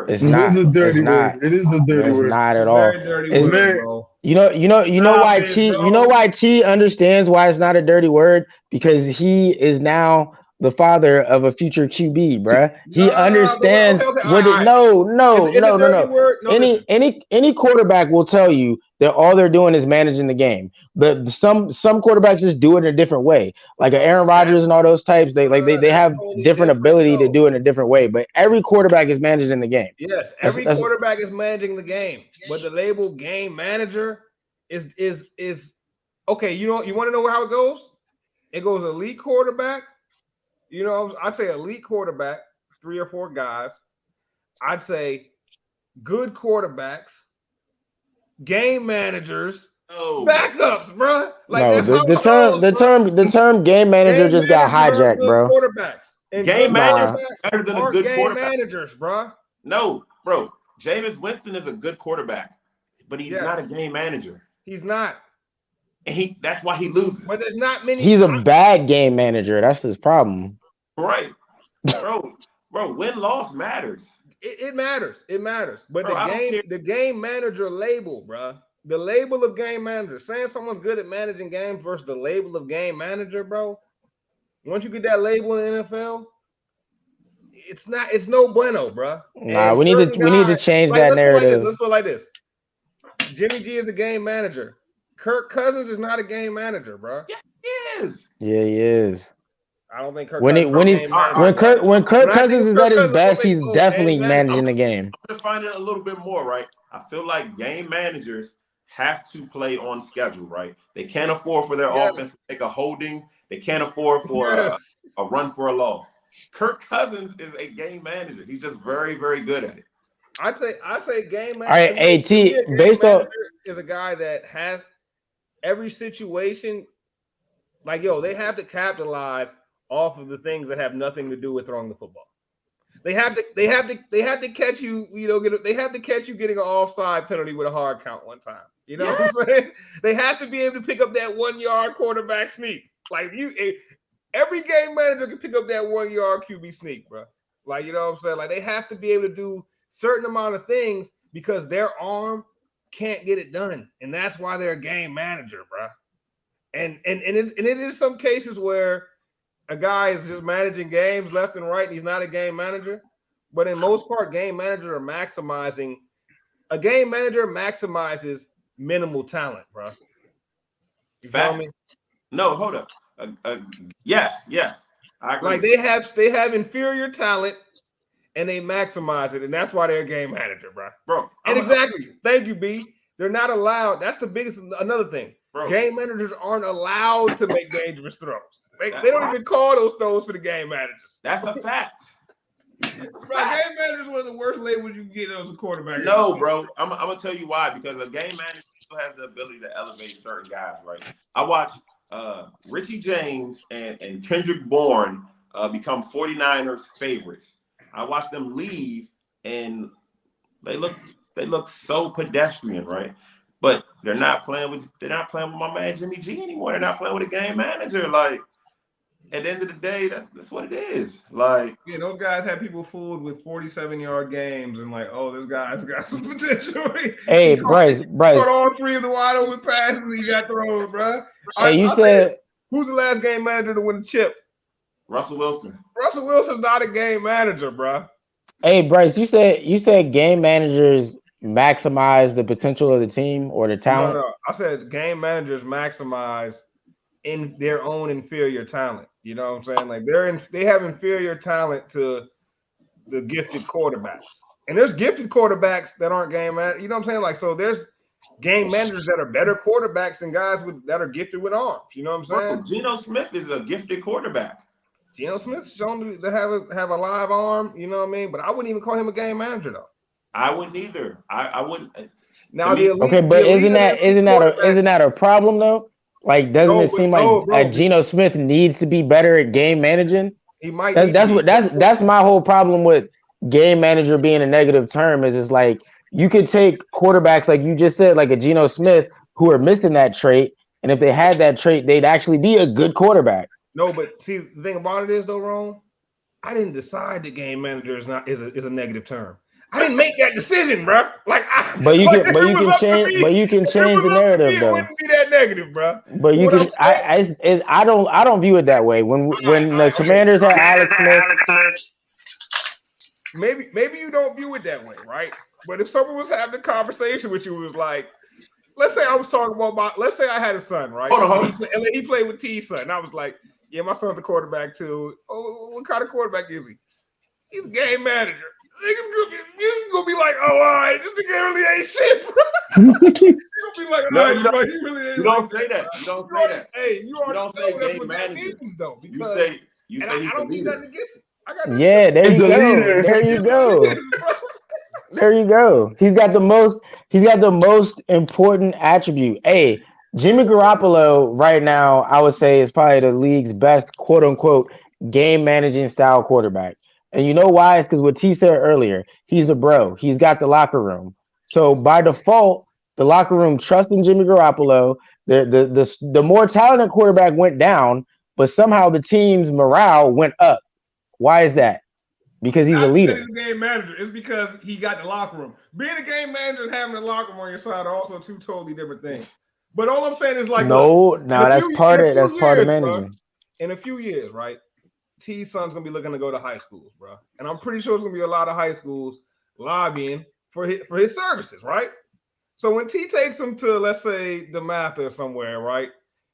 It's not. It is a dirty word. It is a dirty word. It's not at all. It's word, bro. You know why T understands why it's not a dirty word, because he is now the father of a future QB, bruh. He understands what it. No. Any quarterback will tell you that all they're doing is managing the game. But some quarterbacks just do it in a different way. Like Aaron Rodgers and all those types, they have different ability to do it in a different way. But every quarterback is managing the game. Yes, every quarterback is managing the game. But the label game manager is okay. You want to know how it goes? It goes elite quarterback. I'd say elite quarterback, 3 or 4 guys. I'd say good quarterbacks, game managers, backups, bro. Like the term game manager just got hijacked, bro. Quarterbacks. And game manager better than a good quarterback. Managers, bro. No, bro. Jameis Winston is a good quarterback, but he's not a game manager. He's not. And that's why he loses. But there's not many. He's a bad game manager. That's his problem. Right. Bro, win-loss matters. It matters. It matters. But the game manager label, bro. The label of game manager. Saying someone's good at managing games versus the label of game manager, bro. Once you get that label in the NFL, it's no bueno, bro. Nah, we need to change that narrative. Let's go like this. Jimmy G is a game manager. Kirk Cousins is not a game manager, bro. Yes, he is. Yeah, he is. I don't think Kirk when Kirk Cousins is at his best, he's definitely managing the game. I'm just finding it a little bit more, right? I feel like game managers have to play on schedule, right? They can't afford for their offense to take a holding. They can't afford for a run for a loss. Kirk Cousins is a game manager. He's just very, very good at it. I say game manager. All right, AT based on is a guy that has every situation. Like they have to capitalize off of the things that have nothing to do with throwing the football. They have to catch you. They have to catch you getting an offside penalty with a hard count one time. You know what I'm saying? They have to be able to pick up that 1-yard quarterback sneak. Like every game manager can pick up that 1-yard QB sneak, bro. Like what I'm saying? Like they have to be able to do certain amount of things because their arm can't get it done, and that's why they're a game manager, bro. And it is some cases where a guy is just managing games left and right, and he's not a game manager. But in most part, game managers are maximizing. A game manager maximizes minimal talent, bro. You feel me? No, hold up. Yes, I agree. Like they have inferior talent, and they maximize it, and that's why they're a game manager, bro. And exactly, thank you, B. They're not allowed. That's the biggest. Another thing, bro. Game managers aren't allowed to make dangerous throws. They don't even call those throws for the game managers. That's a fact. Bro, game manager is one of the worst labels you can get as a quarterback. No, bro. I'm gonna tell you why. Because a game manager has the ability to elevate certain guys, right? I watched Richie James and Kendrick Bourne become 49ers favorites. I watched them leave, and they look so pedestrian, right? But they're not playing with my man Jimmy G anymore. They're not playing with a game manager. Like, at the end of the day, that's what it is. Like, yeah, those guys had people fooled with 47-yard games and like, oh, this guy's got some potential. Hey, Bryce, caught all three of the wide open passes he got thrown, bro. Hey, you said who's the last game manager to win a chip? Russell Wilson. Russell Wilson's not a game manager, bro. Hey, Bryce, you said game managers maximize the potential of the team or the talent. No. I said game managers maximize in their own inferior talent. You know what I'm saying? Like they have inferior talent to the gifted quarterbacks. And there's gifted quarterbacks that aren't game managers. You know what I'm saying? Like, so there's game managers that are better quarterbacks than guys that are gifted with arms. You know what I'm saying? Bro, Geno Smith is a gifted quarterback. Geno Smith's shown to have a live arm, you know what I mean? But I wouldn't even call him a game manager though. I wouldn't either. I wouldn't. Now okay, but isn't that a problem though? Like, doesn't it seem like Geno Smith needs to be better at game managing? He might. That's my whole problem with game manager being a negative term. Is it's like you could take quarterbacks like you just said, like a Geno Smith, who are missing that trait, and if they had that trait, they'd actually be a good quarterback. No, but see, the thing about it is though, Ron, I didn't decide that game manager is a negative term. I didn't make that decision, bro. But you can change the narrative though. It wouldn't be that negative, bro. But you can. I don't view it that way. When the Commanders had Alex Smith, maybe you don't view it that way, right? But if someone was having a conversation with you, it was like, let's say I was talking about let's say I had a son, right? Hold on. And he played with T's son. And I was like, yeah, my son's a quarterback too. Oh, what kind of quarterback is he? He's a game manager. Niggas gonna be like, oh, all right, this nigga really ain't shit, bro. You're gonna be like, he really ain't. You don't say that. You don't say that. Hey, you don't say game manager. Though, you say he's the leader. Yeah, there you go. There you go. He's got the most important attribute. Hey, Jimmy Garoppolo right now, I would say, is probably the league's best quote unquote game managing style quarterback. And you know why? It's because what T said earlier, he's a bro. He's got the locker room. So by default, the locker room trusting Jimmy Garoppolo. The more talented quarterback went down, but somehow the team's morale went up. Why is that? Because he's a leader. He's a game manager. It's because he got the locker room. Being a game manager and having the locker room on your side are also two totally different things. But all I'm saying is like, that's part of managing. Bro, in a few years, right? T's son's gonna be looking to go to high schools, bro, and I'm pretty sure it's gonna be a lot of high schools lobbying for his services, right? So when T takes him to, let's say, DeMatha or somewhere, right,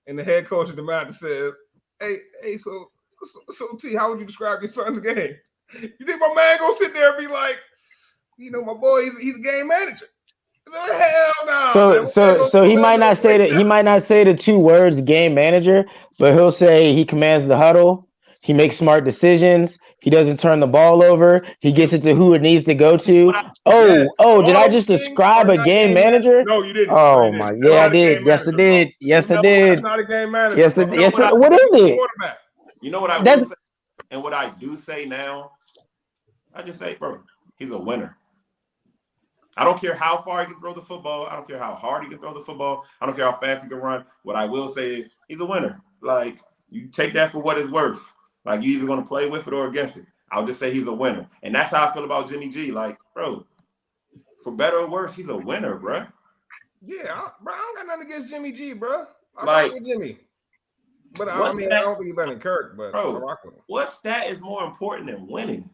and the head coach of DeMatha says, "Hey, so T, how would you describe your son's game?" You think my man gonna sit there and be like, you know, my boy, he's a game manager? Hell no. So he might not say that. He might not say the two words "game manager," but he'll say he commands the huddle. He makes smart decisions. He doesn't turn the ball over. He gets it to who it needs to go to. Did I just describe a game manager? No, you didn't. Oh my, yeah, I did. Yes, I did. Yes, I did. It's not a game manager. Yes, what is it? You know what I will say, and what I do say now. I just say, bro, he's a winner. I don't care how far he can throw the football. I don't care how hard he can throw the football. I don't care how fast he can run. What I will say is he's a winner. Like, you take that for what it's worth. Like, you either going to play with it or against it. I'll just say he's a winner. And that's how I feel about Jimmy G. Like, bro, for better or worse, he's a winner, bro. Yeah, bro. I don't got nothing against Jimmy G, bro. I rock Like, with Jimmy, but I what's mean, I that, don't think he's better than Kirk, but I bro? rock with him, What stat is more important than winning?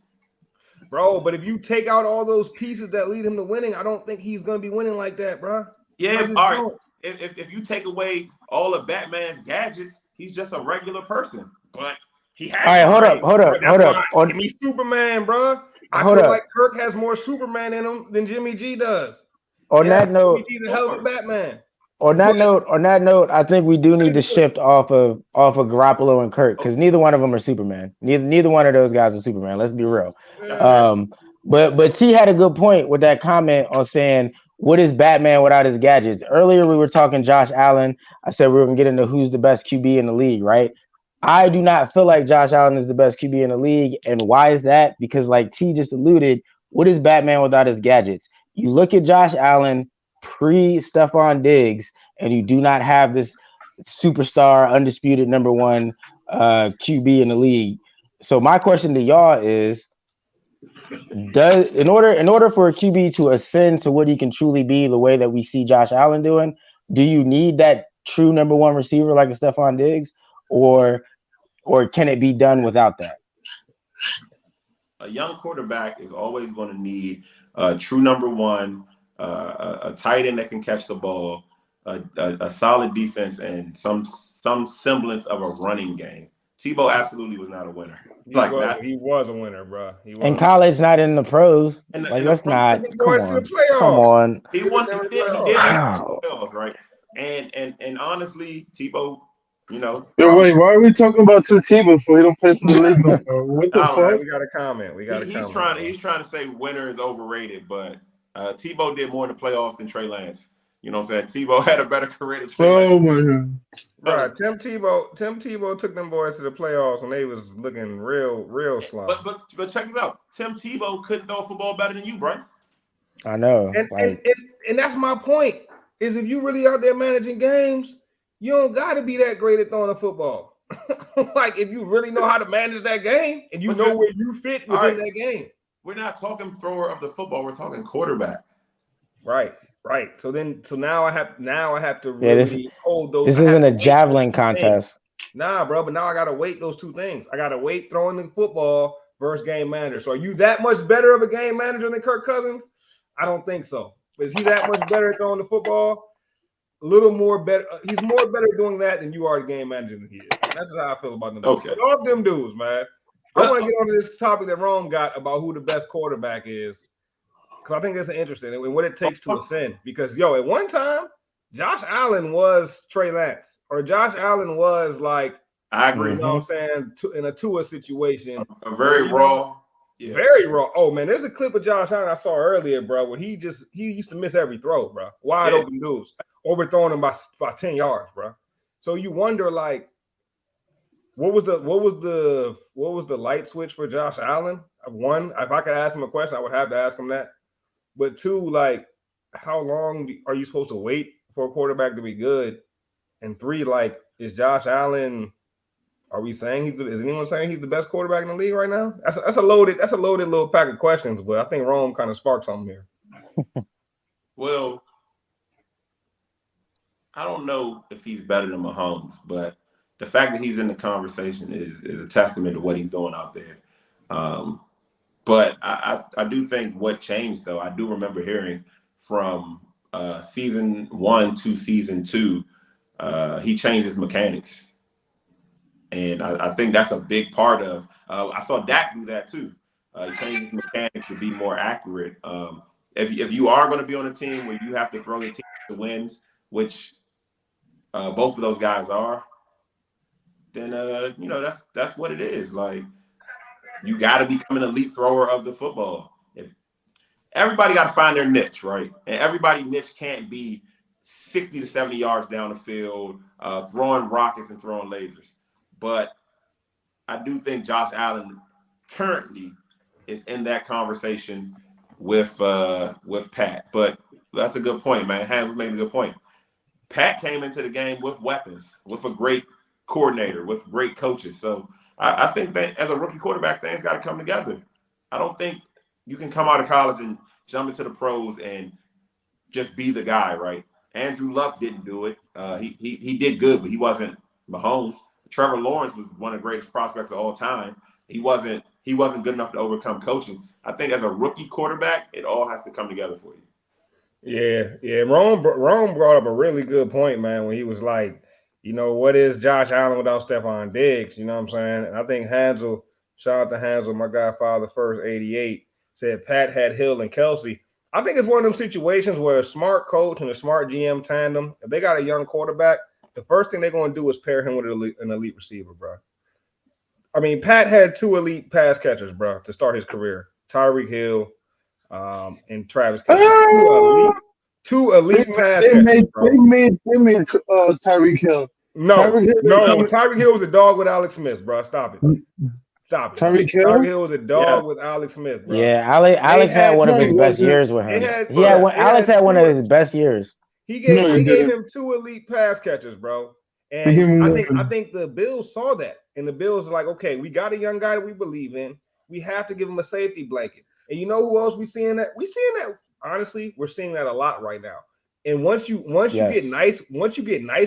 bro. But if you take out all those pieces that lead him to winning, I don't think he's gonna be winning like that, bro. I Yeah, just all right. don't. If you take away all of Batman's gadgets, he's just a regular person. But he All has right, some. hold up, Right, hold bro. up, That's hold up. why give me Superman, bro. I Hold feel like up. Kirk has more Superman in him than Jimmy G does. On Yeah, that Jimmy note, G's a hell of a Sure. Batman. on that note, I think we do need to shift off of Garoppolo and Kirk Oh, because neither one of them are Superman. Neither one of those guys are Superman. Let's be real. that's fair. Yeah, But T had a good point with that comment on saying what is Batman without his gadgets. Earlier we were talking Josh Allen. I said we were gonna get into who's the best QB in the league, right? I do not feel like Josh Allen is the best QB in the league, and why is that? Because like T just alluded, what is Batman without his gadgets? You look at Josh Allen pre Stephon Diggs, and you do not have this superstar, undisputed number one QB in the league. So my question to y'all is: does in order for a QB to ascend to what he can truly be, the way that we see Josh Allen doing, do you need that true number one receiver like a Stephon Diggs, or can it be done without that? A young quarterback is always going to need a true number one, a tight end that can catch the ball, a solid defense, and some semblance of a running game. Tebow absolutely was not a winner. Like that, he was a winner, bro. He In was. college, not in the pros. and Like, the let's pro Took not. them Come boys to the on, come playoffs. on. he He took won. them to the He playoffs. did win Wow. the playoffs, right? And honestly, Tebow, Yo, probably wait, why are we talking about two Tebow for he don't play for the league no more? What the I don't All know. right, fuck? we got a comment. We got a He's comment, trying bro. he's trying to say winner is overrated, but Tebow did more in the playoffs than Trey Lance. You know what I'm saying? Tebow had a better career than Trey Lance. Oh my god. Bro, Tim Tebow took them boys to the playoffs when they was looking real slow. But check this out. Tim Tebow couldn't throw a football better than you, Bryce. I know. And and, Like, and and that's my point. Is if you really out there managing games, you don't got to be that great at throwing a football. Like if you really know how to manage that game and you But know where you fit all within right. that game. We're not talking thrower of the football. We're talking quarterback. Right, right. So now I have to yeah, this really hold those. this I have isn't to a weight those javelin two things. contest. Nah, bro, but now I gotta weight those two things. I gotta weight throwing the football versus game manager. So are you that much better of a game manager than Kirk Cousins? I don't think so. But is he that much better at throwing the football? A little more better. He's more better doing that than you are the game manager than he is. And that's just how I feel about them dudes. Okay. But all them dudes, man. I Well, want to get onto this topic that Rome got about who the best quarterback is. Because I think that's interesting and what it takes to ascend. Because at one time, Josh Allen was Trey Lance, or Josh Allen was like, I you agree. know what I'm saying, in a Tua situation. A Where, very raw. Yeah. very raw. Oh man, there's a clip of Josh Allen I saw earlier, bro, where he used to miss every throw, bro. Wide Yeah. open dudes, overthrowing him by 10 yards, bro. So you wonder, like, what was the light switch for Josh Allen? One, if I could ask him a question, I would have to ask him that. But two, like, how long are you supposed to wait for a quarterback to be good? And three, like, is Josh Allen? Are we saying is anyone saying he's the best quarterback in the league right now? That's a loaded little pack of questions, but I think Rome kind of sparked something here. Well, I don't know if he's better than Mahomes, but the fact that he's in the conversation is a testament to what he's doing out there. But I do think what changed, though, I do remember hearing from season 1 to season 2, he changed his mechanics. And I think that's a big part of I saw Dak do that, too. He changed his mechanics to be more accurate. If you are going to be on a team where you have to throw the team to wins, which both of those guys are, then that's what it is. Like, you got to become an elite thrower of the football. If everybody got to find their niche, right? And everybody niche can't be 60 to 70 yards down the field, throwing rockets and throwing lasers. But I do think Josh Allen currently is in that conversation with Pat. But that's a good point, man. Hans was making a good point. Pat came into the game with weapons, with a great coordinator, with great coaches. So I think that as a rookie quarterback, things got to come together. I don't think you can come out of college and jump into the pros and just be the guy, right? Andrew Luck didn't do it. He did good, but he wasn't Mahomes. Trevor Lawrence was one of the greatest prospects of all time. He wasn't good enough to overcome coaching. I think as a rookie quarterback, it all has to come together for you. Yeah. Rome brought up a really good point, man, when he was like, what is Josh Allen without Stephon Diggs? You know what I'm saying? And I think Hansel, shout out to Hansel, my godfather, first 88, said Pat had Hill and Kelsey. I think it's one of them situations where a smart coach and a smart GM tandem, if they got a young quarterback, the first thing they're going to do is pair him with an elite receiver, bro. I mean, Pat had 2 elite pass catchers, bro, to start his career. Tyreek Hill and Travis Kelce. Two elite pass catchers, bro. They made Tyreek Hill. No. Tyreek Hill was a dog with Alex Smith, bro. Stop it. Tyreek Hill was a dog with Alex Smith, bro. Yeah, Alex had one of his best years with him. Alex had one of his best years. He gave him 2 elite pass catchers, bro. And I think the Bills saw that. And the Bills are like, okay, we got a young guy that we believe in. We have to give him a safety blanket. And you know who else we seeing that? Honestly, we're seeing that a lot right now. And once you get nice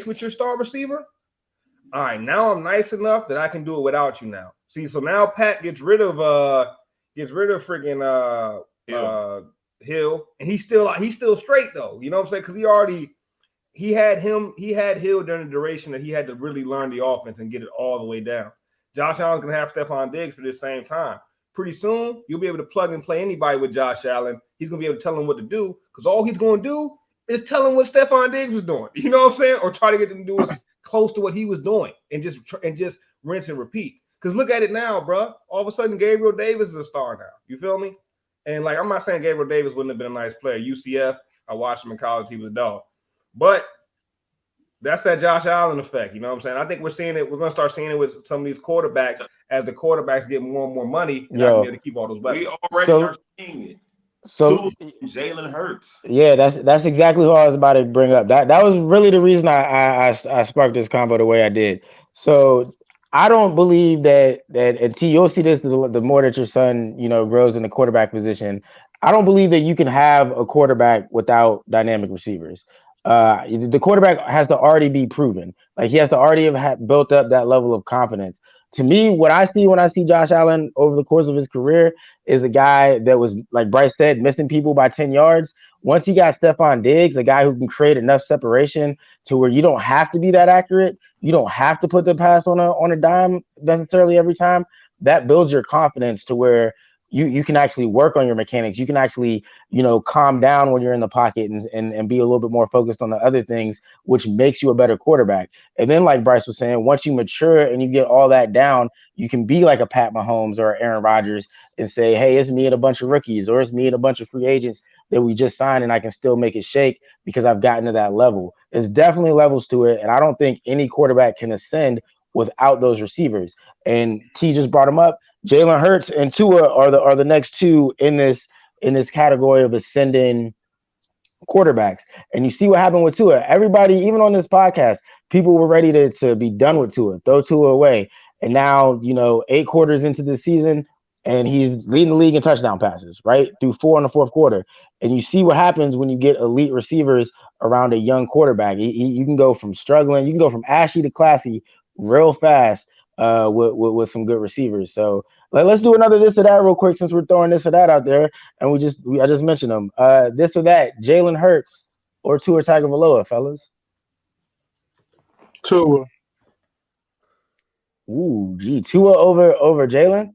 with your star receiver, all right, now I'm nice enough that I can do it without you now. See, so now Pat gets rid of freaking Hill, and he's still straight though. You know what I'm saying? Because he had Hill during the duration that he had to really learn the offense and get it all the way down. Josh Allen's gonna have Stephon Diggs for this same time. Pretty soon, you'll be able to plug and play anybody with Josh Allen. He's gonna be able to tell him what to do because all he's gonna do is tell him what Stephon Diggs was doing. You know what I'm saying? Or try to get them to do as close to what he was doing and just rinse and repeat. Because look at it now, bro. All of a sudden, Gabriel Davis is a star now. You feel me? And like, I'm not saying Gabriel Davis wouldn't have been a nice player. UCF, I watched him in college. He was a dog. But that's that Josh Allen effect. You know what I'm saying? I think we're seeing it. We're going to start seeing it with some of these quarterbacks as the quarterbacks get more and more money and not be able to keep all those weapons. We already are seeing it. So Jalen Hurts. Yeah, that's exactly what I was about to bring up. That was really the reason I sparked this combo the way I did. So I don't believe that and T, you'll see this the more that your son, grows in the quarterback position. I don't believe that you can have a quarterback without dynamic receivers. The quarterback has to already be proven. Like he has to already have built up that level of confidence. To me, what I see when I see Josh Allen over the course of his career is a guy that was, like Bryce said, missing people by 10 yards. Once he got Stephon Diggs, a guy who can create enough separation to where you don't have to be that accurate. You don't have to put the pass on a dime necessarily every time. That builds your confidence to where you can actually work on your mechanics. You can actually, calm down when you're in the pocket and be a little bit more focused on the other things, which makes you a better quarterback. And then, like Bryce was saying, once you mature and you get all that down, you can be like a Pat Mahomes or Aaron Rodgers and say, hey, it's me and a bunch of rookies, or it's me and a bunch of free agents that we just signed, and I can still make it shake because I've gotten to that level. There's definitely levels to it, and I don't think any quarterback can ascend without those receivers. And T just brought them up. Jalen Hurts and Tua are the next two in this category of ascending quarterbacks. And you see what happened with Tua. Everybody, even on this podcast, people were ready to be done with Tua, throw Tua away. And now, 8 quarters into the season, and he's leading the league in touchdown passes, right? Through 4 in the fourth quarter. And you see what happens when you get elite receivers around a young quarterback. You can go from struggling, you can go from ashy to classy real fast with some good receivers. So let's do another this or that real quick since we're throwing this or that out there. And I just mentioned them. This or that, Jalen Hurts or Tua Tagovailoa, fellas. Tua. Ooh, gee, Tua over Jalen.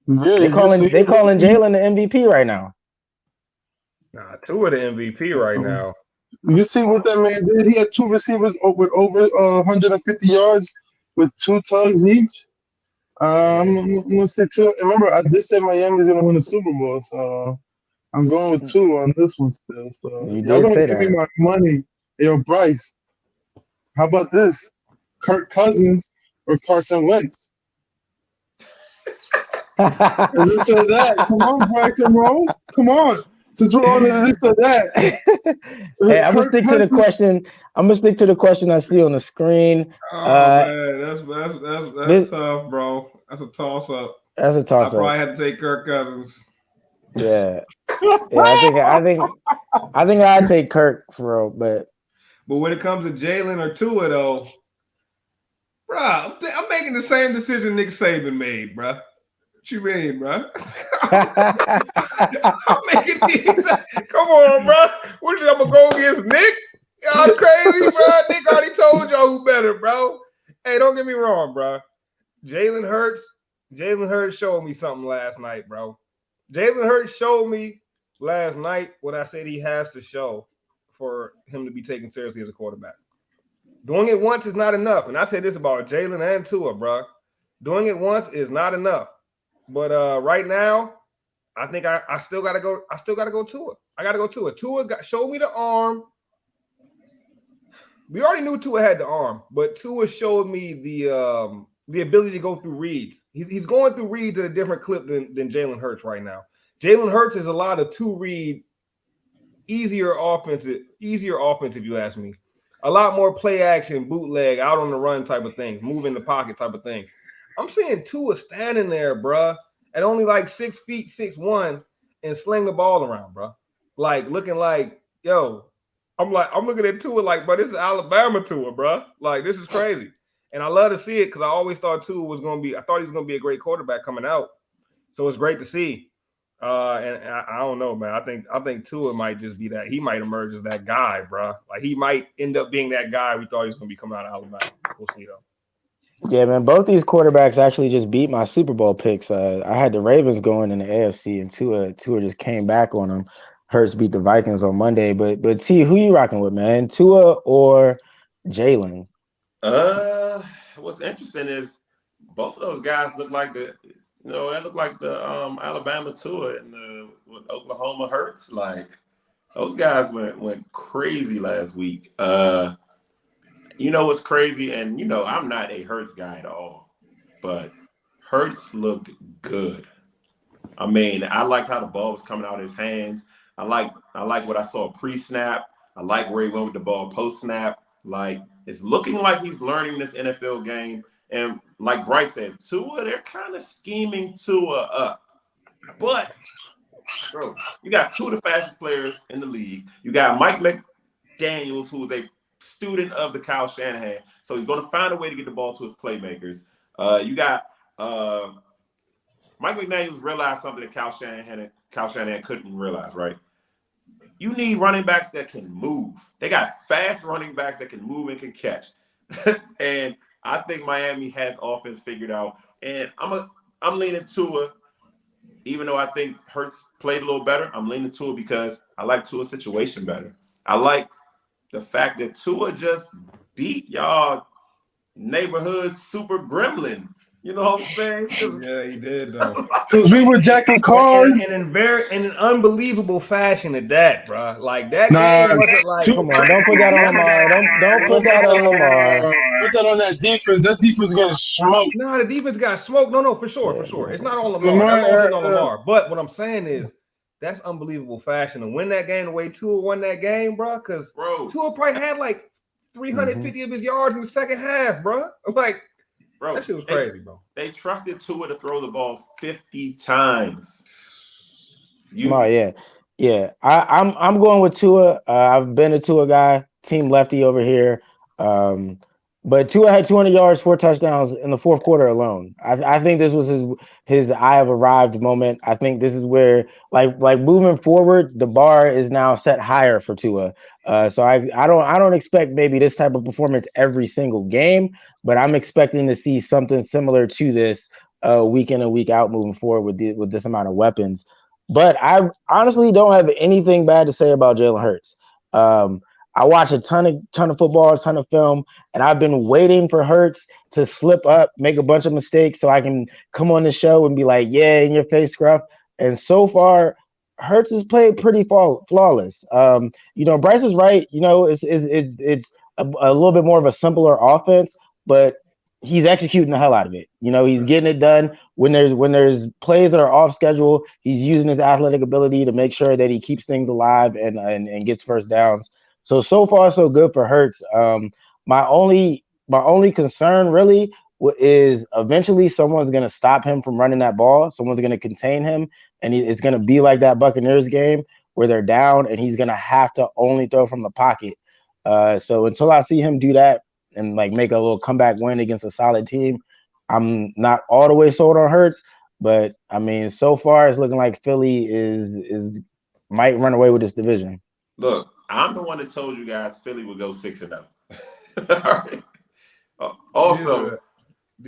Yeah, they calling Jalen the MVP right now. Nah, Tua the MVP right now. You see what that man did? He had 2 receivers with over 150 yards with 2 tugs each. I'm gonna say 2. Remember, I did say Miami's gonna win the Super Bowl, so I'm going with 2 on this one still. So y'all gonna give me my money. Yo, Bryce, how about this? Kirk Cousins or Carson Wentz? This or that. Come on, Bryce and Roll. Come on. Since we're on this or that. Hey, I'm gonna stick to the question. I'm gonna stick to the question I see on the screen. Oh man, that's tough, bro. That's a toss up. That's a toss up. I probably had to take Kirk Cousins. Yeah. I think I'd take Kirk for real, but But when it comes to Jalen or Tua, though, bro, I'm making the same decision Nick Saban made, bro. What you mean, bro? I'm making the exact. Come on, bro. What you? I'm gonna go against Nick? Y'all crazy, bro. Nick already told y'all who better, bro. Hey, don't get me wrong, bro. Jalen Hurts. Jalen Hurts showed me something last night, bro. Jalen Hurts showed me last night what I said he has to show for him to be taken seriously as a quarterback. Doing it once is not enough. And I say this about Jalen and Tua, bro. Doing it once is not enough. But right now, I think I still gotta go. I still gotta go Tua. I gotta go Tua. Showed me the arm. We already knew Tua had the arm, but Tua showed me the ability to go through reads. He's going through reads at a different clip than Jalen Hurts right now. Jalen Hurts is a lot of two read, easier offense, if you ask me. A lot more play action, bootleg, out on the run type of things, move in the pocket type of things. I'm seeing Tua standing there, bruh, at only like 6 feet, 6'1", and sling the ball around, bruh. Like looking like, yo, I'm looking at Tua like, bro, this is Alabama Tua, bruh. Like, this is crazy. And I love to see it because I always thought Tua was going to be, I thought he was going to be a great quarterback coming out. So it's great to see. And I don't know, man. I think Tua might just be that. He might emerge as that guy, bro. Like he might end up being that guy we thought he was going to be coming out of Alabama. We'll see though. Yeah, man. Both these quarterbacks actually just beat my Super Bowl picks. I had the Ravens going in the AFC, and Tua just came back on them. Hurts beat the Vikings on Monday, but T, who you rocking with, man? Tua or Jalen? Uh, what's interesting is both of those guys look like they look like the Alabama Tua and the with Oklahoma Hurts. Like those guys went crazy last week. You know what's crazy, and I'm not a Hurts guy at all, but Hurts looked good. I mean, I liked how the ball was coming out of his hands. I like what I saw pre-snap. I like where he went with the ball post-snap. Like it's looking like he's learning this NFL game. And like Bryce said, Tua, they're kind of scheming Tua up. But bro, you got two of the fastest players in the league. You got Mike McDaniels, who is a student of the Kyle Shanahan. So he's going to find a way to get the ball to his playmakers. You got Mike McDaniels realized something that Kyle Shanahan couldn't realize, right? You need running backs that can move. They got fast running backs that can move and can catch. And I think Miami has offense figured out. And I'm leaning Tua, even though I think Hurts played a little better. I'm leaning Tua because I like Tua's situation better. I like the fact that Tua just beat y'all neighborhood super gremlin. You know what I'm saying? Yeah, he did though. Because we were jacking cars. And in an unbelievable fashion at that, bro. Like that Nah, game wasn't like. Come on, don't put that on Lamar. Don't put that on Lamar. Put that on that defense. That defense getting smoked. No, the defense got smoked. No, for sure, Yeah, for sure. It's not on Lamar. Lamar, That's all on Lamar. But what I'm saying is, that's unbelievable fashion to win that game the way Tua won that game, bro. Because Tua probably had like 350 of his yards in the second half, bro. Like, that shit was crazy, bro. They trusted Tua to throw the ball 50 times. Yeah. I'm going with Tua. I've been a Tua guy, team lefty over here. But Tua had 200 yards, 4 touchdowns in the fourth quarter alone. I think this was his I have arrived moment. I think this is where like moving forward, the bar is now set higher for Tua. So I don't expect maybe this type of performance every single game, but I'm expecting to see something similar to this week in and week out moving forward with this amount of weapons. But I honestly don't have anything bad to say about Jalen Hurts. I watch a ton of football, a ton of film, and I've been waiting for Hurts to slip up, make a bunch of mistakes, so I can come on the show and be like, "Yeah, in your face, Scruff." And so far, Hurts has played pretty flawless. Bryce was right. It's a little bit more of a simpler offense, but he's executing the hell out of it. He's getting it done when there's plays that are off schedule. He's using his athletic ability to make sure that he keeps things alive and gets first downs. So far so good for Hurts. My only concern really is eventually someone's going to stop him from running that ball. Someone's going to contain him, and it's going to be like that Buccaneers game where they're down and he's going to have to only throw from the pocket. So until I see him do that and like make a little comeback win against a solid team, I'm not all the way sold on Hurts. But I mean, so far it's looking like Philly is might run away with this division. Look, I'm the one that told you guys Philly would go 6-0. All right. Also,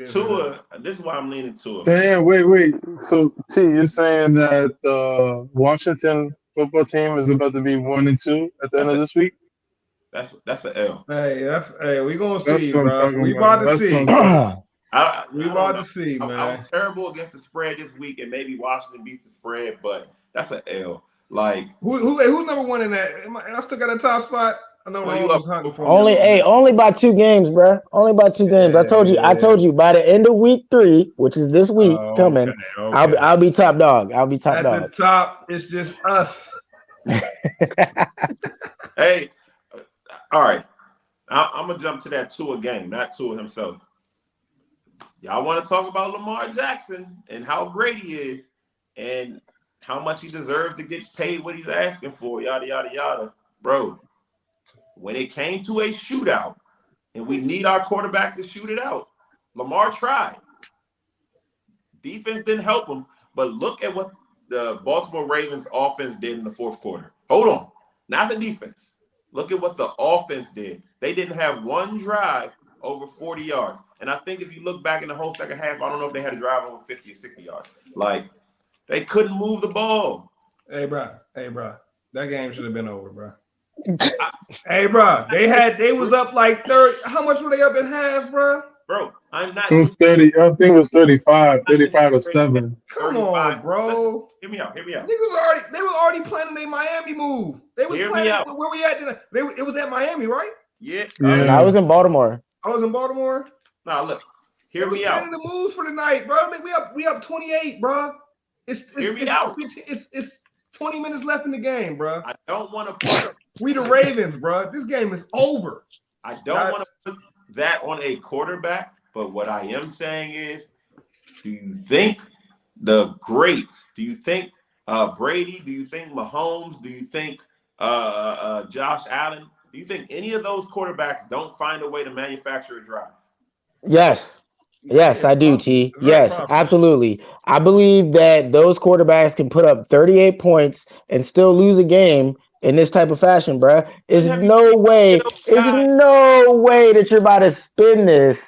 Tua. This is why I'm leaning Tua. Damn, wait. So, T, you're saying that the Washington football team is about to be 1-2 at the end of this week? That's an L. Hey, we gonna That's see, what I'm bro. talking We about. about to That's what see. I'm talking about. We about to see, man. I was terrible against the spread this week, and maybe Washington beats the spread, but that's an L. Like who's number one in that? I still got a top spot. I know Well, you Rome was hunting for only by 2 games, bro. Only by 2 games. I told you by the end of week 3, which is this week coming, okay. I'll be top dog. I'll be top At dog. the top, it's just us. Hey, all right. I'm gonna jump to that Tua game, not Tua himself. Y'all want to talk about Lamar Jackson and how great he is and how much he deserves to get paid what he's asking for, yada, yada, yada. Bro, when it came to a shootout and we need our quarterbacks to shoot it out, Lamar tried. Defense didn't help him, but look at what the Baltimore Ravens offense did in the fourth quarter. Hold on. Not the defense. Look at what the offense did. They didn't have one drive over 40 yards. And I think if you look back in the whole second half, I don't know if they had a drive over 50 or 60 yards. Like, they couldn't move the ball. Hey, bro. That game should have been over, bro. Hey, bro. They was up like 30. How much were they up in half, bro? Bro, I'm not. It was 30. I think it was 35 to 7. Come on, bro. Listen, hear me out. They were already planning their Miami move. They was planning where we at. It was at Miami, right? Yeah. I was in Baltimore. I was in Baltimore. Nah, look. Hear me out. The moves for the night, bro. We up 28, bro. Hear me out. It's 20 minutes left in the game, bro. I don't want to put. We the Ravens, bro. This game is over. I don't want to put that on a quarterback, but what I am saying is, do you think the greats? Do you think Brady? Do you think Mahomes? Do you think Josh Allen? Do you think any of those quarterbacks don't find a way to manufacture a drive? Yes, I do, T. Yes, absolutely. I believe that those quarterbacks can put up 38 points and still lose a game in this type of fashion, bruh. There's no way that you're about to spin this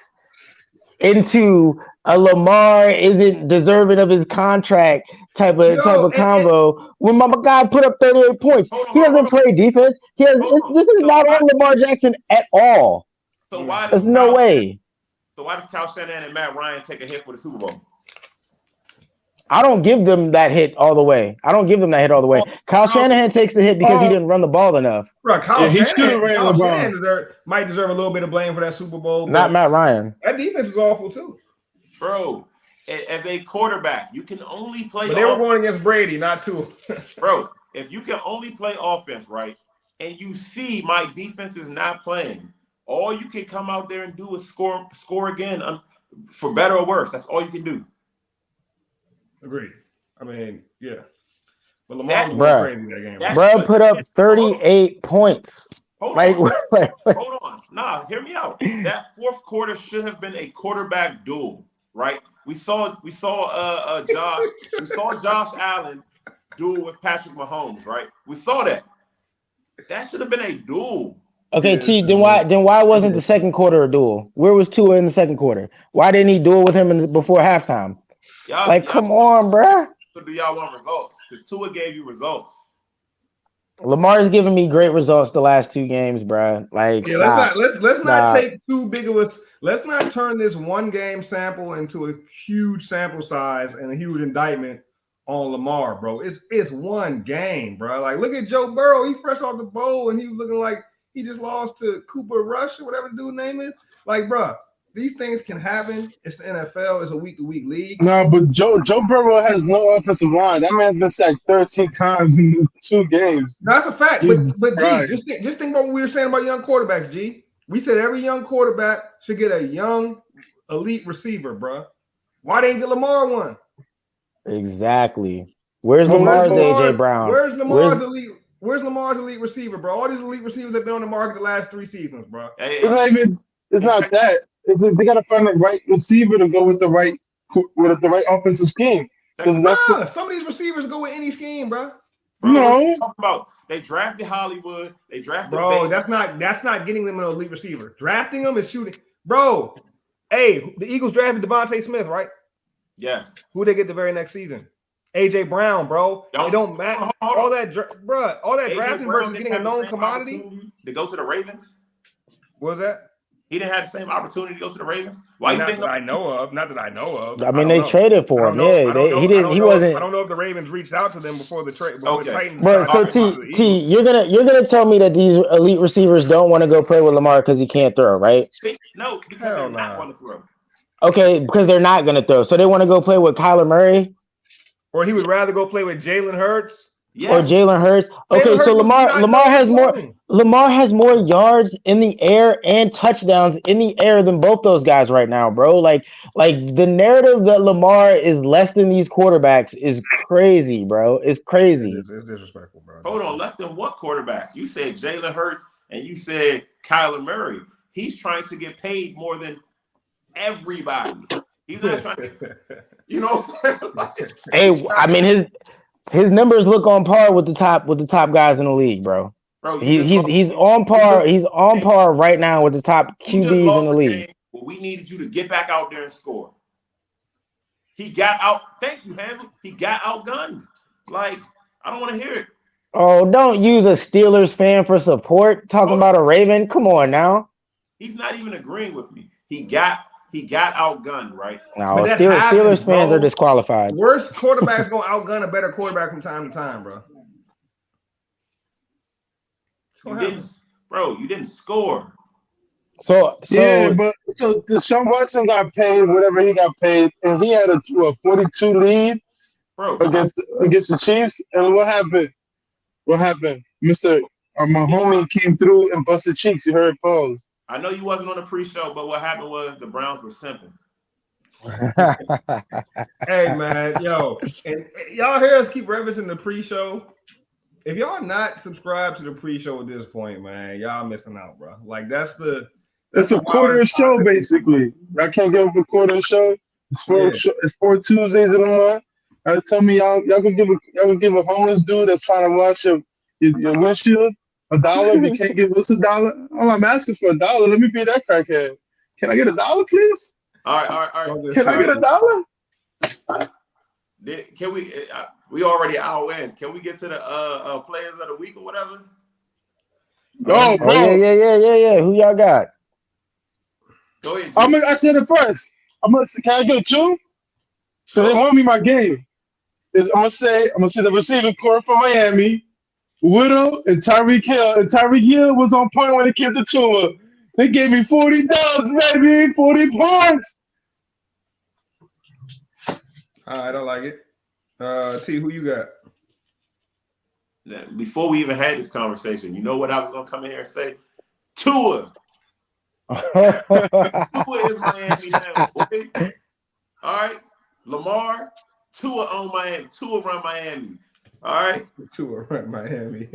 into a Lamar isn't deserving of his contract type of combo. When my guy put up 38 points, he doesn't play defense. This is not on Lamar Jackson at all. So why there's no way. So why does Kyle Shanahan and Matt Ryan take a hit for the Super Bowl? I don't give them that hit all the way. Kyle Shanahan takes the hit because he didn't run the ball enough. Bro, he should have ran the ball. Might deserve a little bit of blame for that Super Bowl. Not Matt Ryan. That defense is awful too. Bro, as a quarterback, you can only play. But they were going against Brady, not Tua. Bro, if you can only play offense, right, and you see my defense is not playing, all you can come out there and do is score again, for better or worse. That's all you can do. Agreed. I mean, yeah. But Lamar was crazy that game. Bro put up 38 points. Hold on. Nah, hear me out. That fourth quarter should have been a quarterback duel, right? We saw Josh Allen duel with Patrick Mahomes, right? We saw that. That should have been a duel. Okay, T. Then why wasn't the second quarter a duel? Where was Tua in the second quarter? Why didn't he duel with him before halftime? Come on, bruh. So do y'all want results? Because Tua gave you results. Lamar's giving me great results the last 2 games, bruh. Let's not take too big of a. Let's not turn this one game sample into a huge sample size and a huge indictment on Lamar, bro. It's one game, bro. Like, look at Joe Burrow. He fresh off the bowl and he was looking like he just lost to Cooper Rush or whatever the dude's name is. Like, bro, these things can happen. It's the NFL. It's a week-to-week league. No, but Joe Burrow has no offensive line. That man's been sacked 13 times in 2 games. That's a fact. But G, just think about what we were saying about young quarterbacks, G. We said every young quarterback should get a young elite receiver, bro. Why didn't get Lamar one? Exactly. Where's Lamar's AJ Brown? Where's Lamar's elite? Where's Lamar's elite receiver, bro? All these elite receivers have been on the market the last 3 seasons, bro. Hey, It's not even. It's not that. They gotta find the right receiver to go with the right offensive scheme. Because that's some of these receivers go with any scheme, bro. Bro, what no. you talking about? They drafted Hollywood. They drafted Bro, Baker. that's not getting them an elite receiver. Drafting them is shooting. Bro, hey, the Eagles drafted Devontae Smith, right? Yes. Who they get the very next season? AJ Brown, bro. It don't matter. All that drafting versus getting a known commodity. To go to the Ravens. What was that? He didn't have the same opportunity to go to the Ravens. Why you think? Not that I know of. I mean, they traded for him. Yeah, he didn't. He wasn't. I don't know if the Ravens reached out to them before the trade. Okay. The Titans Bro, so T, you're gonna tell me that these elite receivers don't want to go play with Lamar because he can't throw, right? No, because they're not going to throw. Okay, because they're not gonna throw, so they want to go play with Kyler Murray, or he would rather go play with Jalen Hurts. Yes. Or Jalen Hurts. Okay, so Lamar has more yards in the air and touchdowns in the air than both those guys right now, bro. Like the narrative that Lamar is less than these quarterbacks is crazy, bro. It's crazy. It's disrespectful, bro. Hold on, less than what quarterbacks? You said Jalen Hurts and you said Kyler Murray. He's trying to get paid more than everybody. He's not trying to, you know what I'm saying? Hey, I mean his numbers look on par with the top guys in the league, bro. He's on par. He's on par right now with the top QBs in the league. Well, we needed you to get back out there and score. He got out. Thank you, Hansel. He got outgunned. Like, I don't want to hear it. Oh, don't use a Steelers fan for support. Talking about a Raven. Come on now. He's not even agreeing with me. He got outgunned, right? No, Steelers fans are disqualified. Worst quarterbacks gonna outgun a better quarterback from time to time, bro. You didn't score. So Deshaun Watson got paid whatever he got paid, and he had a 42 lead against the Chiefs. And what happened? My homie came through and busted cheeks. You heard pause. I know you wasn't on the pre-show, but what happened was the Browns were simping. Hey man, and y'all hear us keep referencing the pre-show. If y'all not subscribed to the pre-show at this point, man, y'all missing out, bro. Like that's a quarter of show basically. I can't give up a quarter of show. It's 4 Tuesdays in a month. Tell me y'all could give a homeless dude that's trying to wash your windshield $1 if you can't give us $1. Oh, I'm asking for $1. Let me be that crackhead. Can I get $1, please? All right. Can I get $1? Can we? We already out in. Can we get to the players of the week or whatever? Oh, bro. Yeah. Who y'all got? Go ahead. I said it first. Can I get 2? Because they want me my game. I'm gonna say the receiving core for Miami. Whittle and Tyreek Hill. And Tyreek Hill was on point when it came to Tua. They gave me 40 dubs, baby. 40 points. All right, I like it. T, who you got? Before we even had this conversation, you know what I was going to come in here and say? Tua. Tua is Miami now, boy. All right? Lamar, Tua on Miami. Tua run Miami. All right. Tua run Miami.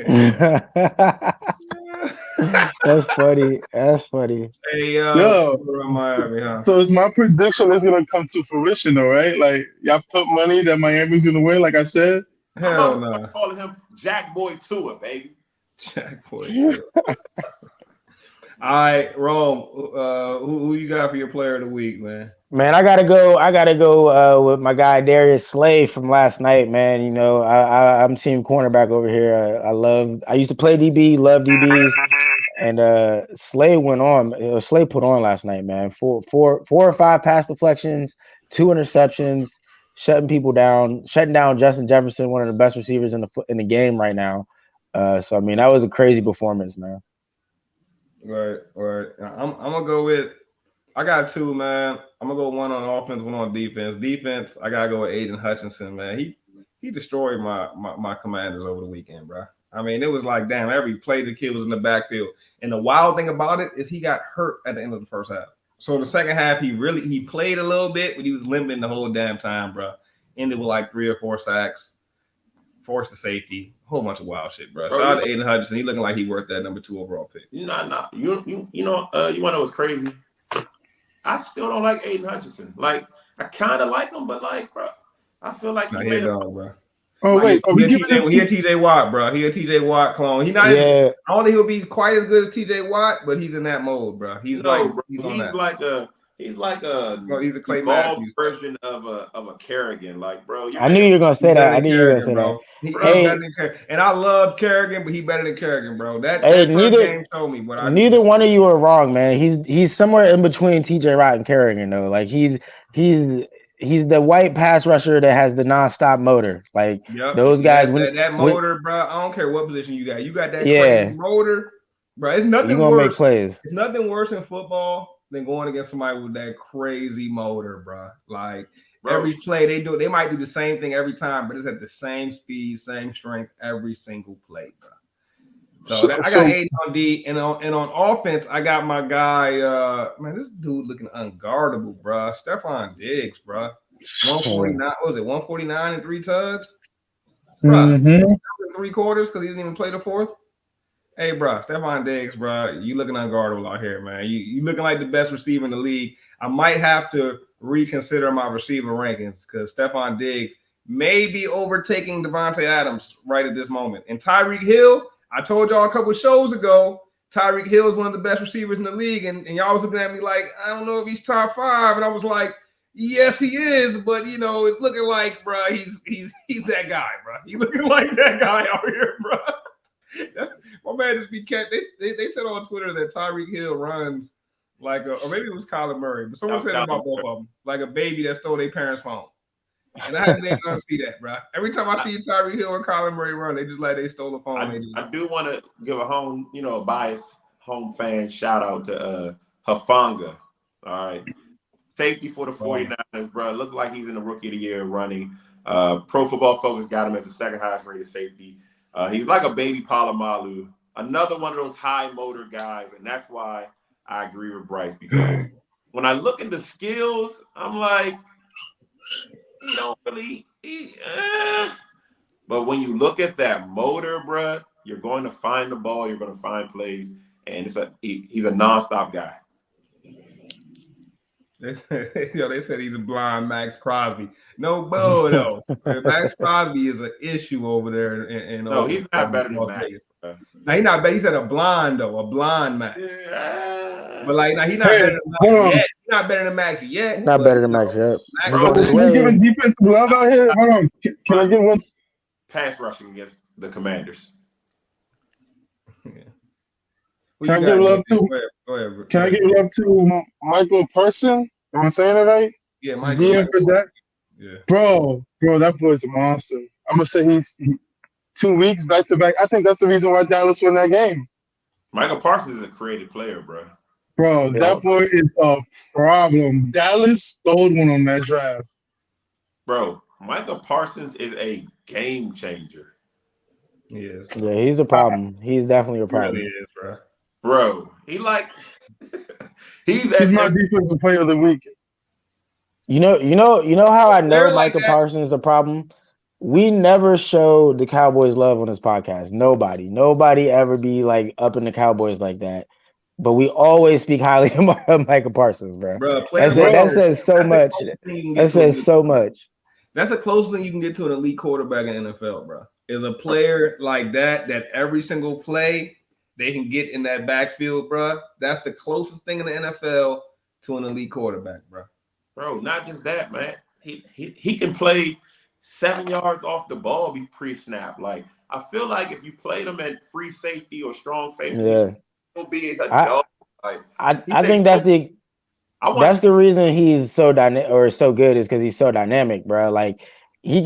That's funny. Hey, run Miami, huh? So it's my prediction is gonna come to fruition, though, right? Like y'all put money that Miami's gonna win, like I said. Hell no. I'm calling him Jack Boy Tua, baby. Jack Boy Tua. All right, Rome. Who you got for your player of the week, man? Man, I gotta go with my guy Darius Slay from last night, man. You know, I'm team cornerback over here. I used to play DB, love DBs, and Slay went on. Slay put on last night, man. Four or five pass deflections, 2 interceptions, shutting down Justin Jefferson, one of the best receivers in the game right now. So I mean, that was a crazy performance, man. Right. I'm gonna go with. I got 2, man. I'm gonna go one on offense, one on defense. Defense, I gotta go with Aiden Hutchinson, man. He destroyed my Commanders over the weekend, bro. I mean, it was like, damn, every play the kid was in the backfield. And the wild thing about it is he got hurt at the end of the first half. So the second half, he played a little bit, but he was limping the whole damn time, bro. Ended with like 3 or 4 sacks. force the safety, a whole bunch of wild shit, bro. Bro, Shout out to Aiden Hutchinson. He looking like he worth that number 2 overall pick. you know, you want to know what's crazy? I still don't like Aiden Hutchinson. Like, I kind of like him, but like, bro, I feel like Nah, he he a made a dog, bro. Oh like, wait, are He we a giving TJ, he a him? TJ Watt, bro. He a TJ Watt clone. He not as, Yeah, I don't think he'll be quite as good as TJ Watt, but he's in that mode, bro. He's no, like bro. he's on He's that. like a Bro, he's a Clay evolved Matthews, bro. version of a Kerrigan. Like, bro, you're I knew making you were gonna He's say better that. I than knew you were gonna Kerrigan, say that. bro. He's bro. better Hey, than Kerrigan. And I love Kerrigan, but he better than Kerrigan, bro. hey, That first neither game showed me what I need neither to one see. of you are wrong, man. He's somewhere in between TJ Watt and Kerrigan though. Like he's he's the white pass rusher that has the nonstop motor. Like Yep. those And guys that when motor, bro. I don't care what position you got. You got that crazy yeah, motor, bro. It's you nothing gonna make worse. plays. It's nothing worse in football than going against somebody with that crazy motor, bro. Like Bro, every play they might do the same thing every time, but it's at the same speed, same strength every single play, bro. So So, I got so 80 on D, and on offense, I got my guy. Man, this dude looking unguardable, bro. Stephon Diggs, bro. Yeah. 149. What was it? 149 and 3 tugs, bro. hmm 3 quarters because he didn't even play the fourth. Hey, bro, Stephon Diggs, bro, you looking unguardable out here, man. You looking like the best receiver in the league. I might have to reconsider my receiver rankings because Stephon Diggs may be overtaking Devontae Adams right at this moment. And Tyreek Hill, I told y'all a couple of shows ago, Tyreek Hill is one of the best receivers in the league, and y'all was looking at me like, I don't know if he's top 5, and I was like, yes, he is, but you know, it's looking like, bro, he's that guy, bro. He's looking like that guy out here, bro. My man just be kept. They said on Twitter that Tyreek Hill runs like a, or maybe it was Kyler Murray, but that someone was said Kyler about both Murray. of them, like a baby that stole their parents' phone. And I haven't been able to see that, bro. Every time I see Tyreek Hill or Kyler Murray run, they just like they stole a phone. I do want to give a home, a biased home fan shout out to Hufanga. All right. Safety for the 49ers, bro. Looked like he's in the rookie of the year running. Pro Football Focus got him as the second highest rated safety. He's like a baby Palomalu, another one of those high motor guys, and that's why I agree with Bryce, because when I look at the skills, I'm like, he don't really. But when you look at that motor, bro, you're going to find the ball, you're going to find plays, and he's a nonstop guy. They said he's a blind Max Crosby. No, no. Max Crosby is an issue over there No, he's not better than Max. Now, he's not bad. He said a blind though, a blind Max. Yeah. But like, now he's not better than Max yet. He's not better than Max yet. Not better than Max yet. Max Bro, on his we way. giving defensive love out here. Hold on, can I get one? Pass rushing against the Commanders. Can I give love to? Go ahead. Can I give love to Michael Person? Am I saying it right? Yeah, Michael. DM for that. Yeah, Bro, that boy's a monster. I'm gonna say he's 2 weeks back to back. I think that's the reason why Dallas won that game. Michael Parsons is a creative player, bro. Bro, that boy is a problem. Dallas stole one on that draft. Bro, Michael Parsons is a game changer. Yes. Yeah, he's a problem. He's definitely a problem. He really is, bro. Bro, he's my defensive player of the week. You know how I know Michael Parsons is a problem? We never show the Cowboys love on this podcast. Nobody ever be like up in the Cowboys like that. But we always speak highly of Michael Parsons, bro. That says so much. That says so much. That's the closest thing you can get to an elite quarterback in the NFL, bro. Is a player like that every single play they can get in that backfield, bro. That's the closest thing in the NFL to an elite quarterback, bro. Bro, not just that, man. He can play 7 yards off the ball, be pre-snap. Like, I feel like if you played him at free safety or strong safety, he'll be a dog. Like, I think that's the reason he's so dynamic or so good is because he's so dynamic, bro. Like he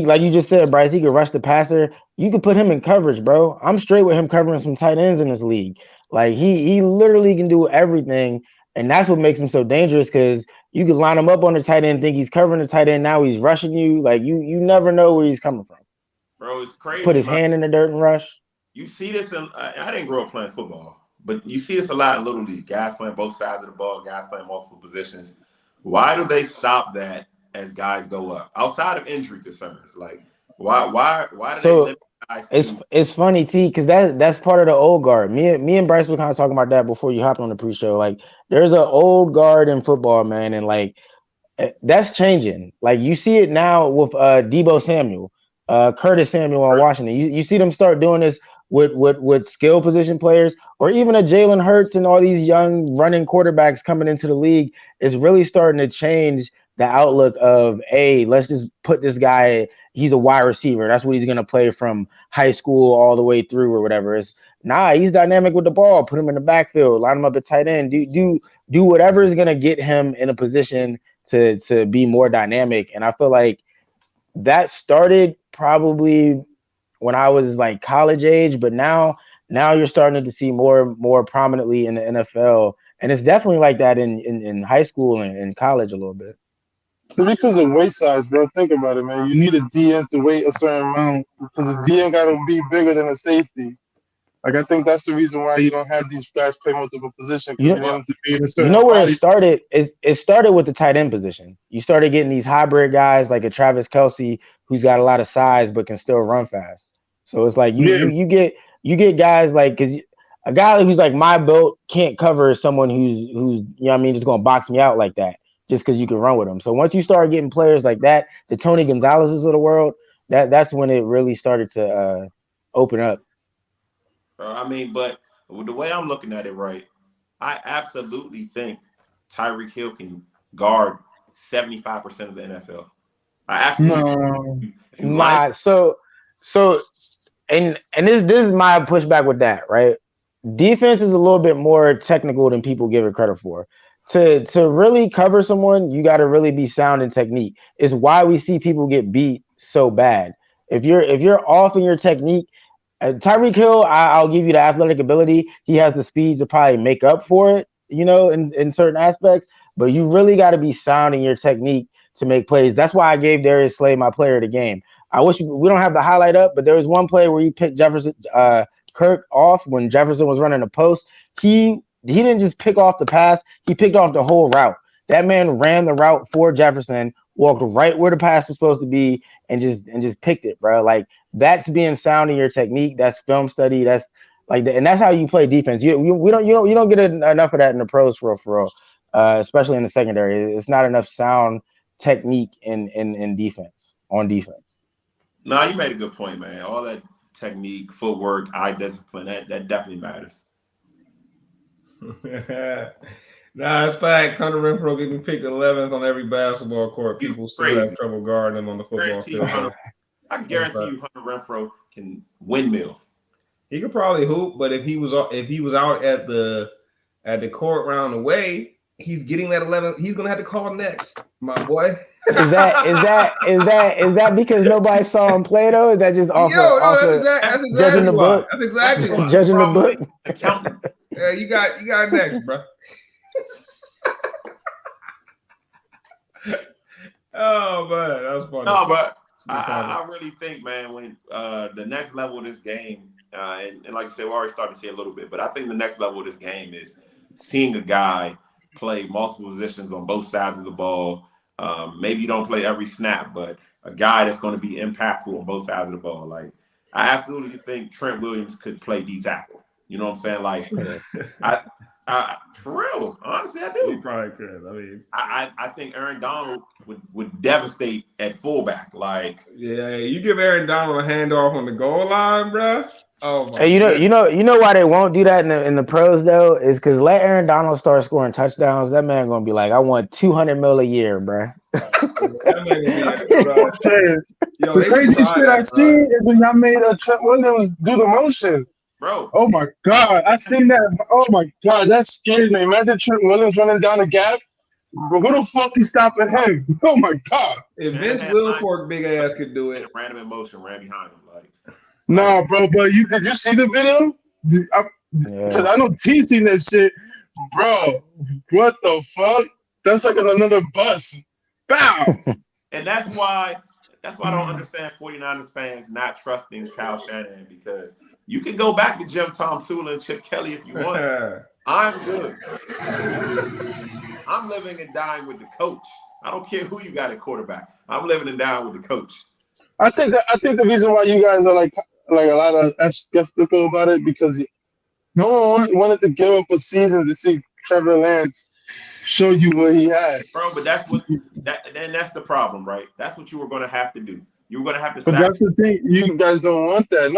like you just said, Bryce, he could rush the passer. You could put him in coverage, bro. I'm straight with him covering some tight ends in this league. Like he literally can do everything, and that's what makes him so dangerous because you can line him up on the tight end, think he's covering the tight end, now he's rushing you. Like you never know where he's coming from. Bro, it's crazy. Put his hand in the dirt and rush. You see this I didn't grow up playing football, but you see this a lot in Little League. Guys playing both sides of the ball, guys playing multiple positions. Why do they stop that as guys go up? Outside of injury concerns, like Why do they So limit guys it's to it's funny, T, because that's part of the old guard. Me and Bryce were kind of talking about that before you hopped on the pre-show. Like, there's an old guard in football, man, and like that's changing. Like you see it now with Debo Samuel, Curtis Samuel on hurt? Washington. You see them start doing this with skill position players, or even a Jalen Hurts and all these young running quarterbacks coming into the league is really starting to change the outlook of, hey, let's just put this guy. He's a wide receiver. That's what he's gonna play from high school all the way through or whatever. It's nah. He's dynamic with the ball. Put him in the backfield. Line him up at tight end. Do whatever is gonna get him in a position to be more dynamic. And I feel like that started probably when I was like college age, but now you're starting to see more prominently in the NFL. And it's definitely like that in high school and in college a little bit. It's because of weight size, bro. Think about it, man. You need a DN to weigh a certain amount because the DN got to be bigger than a safety. Like I think that's the reason why you don't have these guys play multiple positions because You you need Well, them to be in a you certain know where it body. started? It started with the tight end position. You started getting these hybrid guys like a Travis Kelsey who's got a lot of size but can still run fast. So it's like you Yeah, you you get you get guys like because a guy who's like my built can't cover someone who's you know what I mean just gonna box me out like that just because you can run with them. So once you start getting players like that, the Tony Gonzalez's of the world, that's when it really started to open up. I mean, but the way I'm looking at it, right, I absolutely think Tyreek Hill can guard 75% of the NFL. I absolutely no, if you line Nah, so and this is my pushback with that, right? Defense is a little bit more technical than people give it credit for. To really cover someone, you got to really be sound in technique. It's why we see people get beat so bad. If you're off in your technique, Tyreek Hill, I'll give you the athletic ability. He has the speed to probably make up for it, in certain aspects. But you really got to be sound in your technique to make plays. That's why I gave Darius Slay my player of the game. I wish we don't have the highlight up, but there was one play where he picked Jefferson Kirk off when Jefferson was running a post. He didn't just pick off the pass; he picked off the whole route. That man ran the route for Jefferson, walked right where the pass was supposed to be, and just picked it, bro. Like that's being sound in your technique. That's film study. That's and that's how you play defense. We don't get enough of that in the pros for real. Especially in the secondary. It's not enough sound technique in defense on defense. no, you made a good point, man. All that technique, footwork, eye discipline, that definitely matters. Nah, it's fact. Hunter Renfro getting picked 11th on every basketball court. You People still have crazy. trouble guarding him on the football Guarantee you field. Hunter I That's guarantee fact. you Hunter Renfro can windmill. He could probably hoop, but if he was out at the court round away, he's getting that 11th. He's gonna have to call next, my boy. Is that because nobody saw him play though? Is that just off of Yo, no, off that's of exactly That's that's judging exactly the why. book? That's that's exactly just why. the Judging the problem is book. accounting. You got next, bro. Oh man, that was funny. No, but Good comment. I really think, man, when the next level of this game, and like you said, we already started to see a little bit, but I think the next level of this game is seeing a guy play multiple positions on both sides of the ball. Maybe you don't play every snap, but a guy that's going to be impactful on both sides of the ball. Like, I absolutely think Trent Williams could play D tackle. You know what I'm saying? Like, I, for real, honestly, I He do. probably could. I mean, I think Aaron Donald would devastate at fullback. Like, yeah, you give Aaron Donald a handoff on the goal line, bro. Oh my Hey, you know, you goodness. know, you know why they won't do that in the pros though is because let Aaron Donald start scoring touchdowns. That man gonna be like, I want 200 mil a year, bro. That man gonna be that's what I'm saying. yo. The They should crazy try shit I that, bro. seen is when y'all made Trent Williams do the motion. bro, Oh my god, I seen that. Oh my god, that scared me. Imagine Trent Williams running down the gap. But who the fuck is stopping him? Oh my god. If Vince Shanahan Wilfork big ass could do and it, ran him in motion, ran behind him. Like Nah, bro, but did you see the video? Because Yeah. I know T seen that shit. Bro, what the fuck? That's like on another bus. Bow. and that's why I don't understand 49ers fans not trusting Kyle Shanahan because you can go back to Jim Tom Sula and Chip Kelly if you want. I'm good. I'm living and dying with the coach. I don't care who you got at quarterback. I'm living and dying with the coach. I think the reason why you guys are like a lot of skeptical about it because no one wanted to give up a season to see Trevor Lance show you what he had. Bro, but that's the problem, right? That's what you were going to have to do. You were going to have to But that's the thing, you guys don't want that.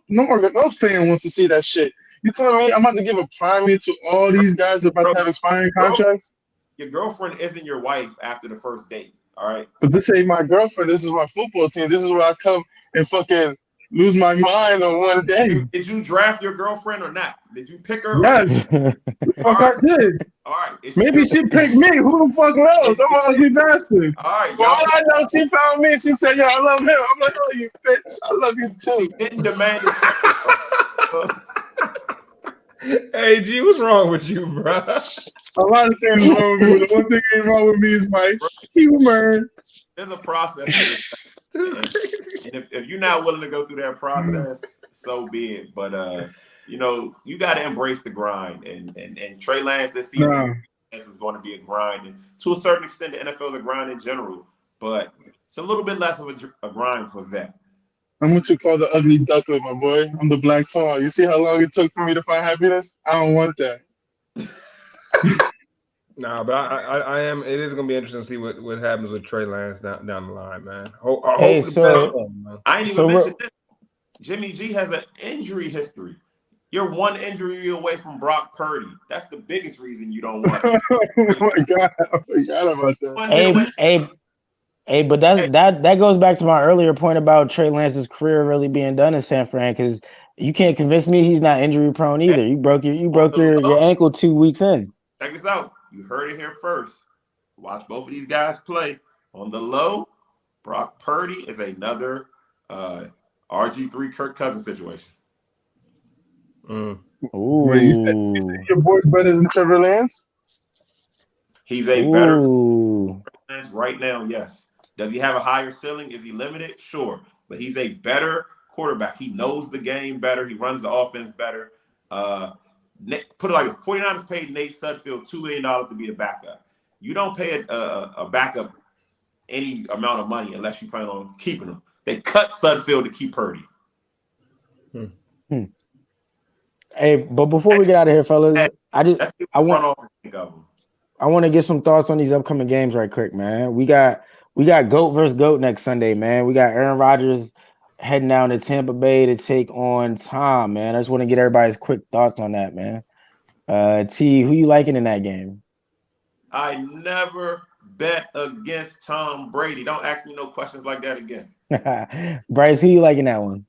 No fan wants to see that shit. You telling me I'm about to give a primary to all these guys that are about bro, to have expiring girl, contracts? your girlfriend isn't your wife after the first date. All right. But this ain't my girlfriend. This is my football team. This is where I come and fucking lose my mind on one day. Did you draft your girlfriend or not? Did you pick her or Yeah, not? the All fuck right. I did. All right. Maybe she picked me. Who the fuck knows? I'm an ugly bastard. All right. For all I know, she found me. She said, "Yo, I love him." I'm like, "Oh, you bitch. I love you She too." didn't demand a trade. Hey, G, what's wrong with you, bro? A lot of things wrong with me. The one thing ain't wrong with me is my humor. There's a process to this thing. And if you're not willing to go through that process, so be it. But you got to embrace the grind. And Trey Lance this season Nah, was going to be a grind, and to a certain extent, the NFL is a grind in general. But it's a little bit less of a grind for them. I'm what you call the ugly duckling, my boy. I'm the black swan. You see how long it took for me to find happiness? I don't want that. Nah, but I am. It is gonna be interesting to see what happens with Trey Lance down the line, man. I hope Hey, the best so for him, man. I ain't even so mentioned this. Jimmy G has an injury history. You're one injury away from Brock Purdy. That's the biggest reason you don't want him. Oh my god, I forgot about that. One hit away. Hey, but that goes back to my earlier point about Trey Lance's career really being done in San Fran because you can't convince me he's not injury prone either. You broke On the your low, ankle 2 weeks in. check this out. You heard it here first. Watch both of these guys play. On the low, Brock Purdy is another RG3 Kirk Cousins situation. Wait, you said your boy's better than Trevor Lance? He's a better Ooh. quarterback right now, yes. Does he have a higher ceiling? Is he limited? Sure. But he's a better quarterback. He knows the game better. He runs the offense better. Put it like 49ers paid Nate Sudfeld $2 million to be a backup. You don't pay a backup any amount of money unless you plan on keeping him. They cut Sudfeld to keep Purdy. Hey, but before we get out of here, fellas, That's I the front office think of him. I want to get some thoughts on these upcoming games right quick, man. We got GOAT versus GOAT next Sunday, man. We got Aaron Rodgers heading down to Tampa Bay to take on Tom, man. I just want to get everybody's quick thoughts on that, man. T, who you liking in that game? I never bet against Tom Brady. Don't ask me no questions like that again. Bryce, who you liking that one?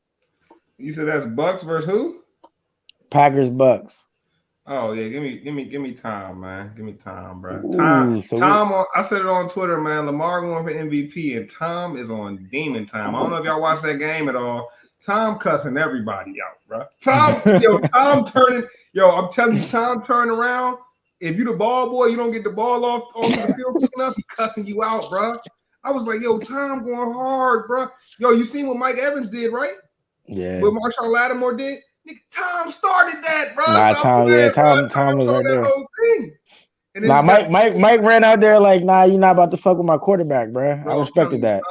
You said that's Bucks versus who? Packers Bucks. Oh yeah, give me Tom, man. Give me Tom, bro. Ooh, Tom. I said it on Twitter, man. Lamar going for MVP, and Tom is on demon time. I don't know if y'all watched that game at all. Tom cussing everybody out, bro. Tom turning. I'm telling you, Tom turning around. If you the ball boy, you don't get the ball onto the field quick enough, he cussing you out, bro. I was like, Tom going hard, bro. You seen what Mike Evans did, right? Yeah. What Marshawn Lattimore did? Tom started that, bro. Nah, Stop Tom was right there. Whole thing. And nah, Mike ran out there like, nah, you're not about to fuck with my quarterback, bro. I respected that.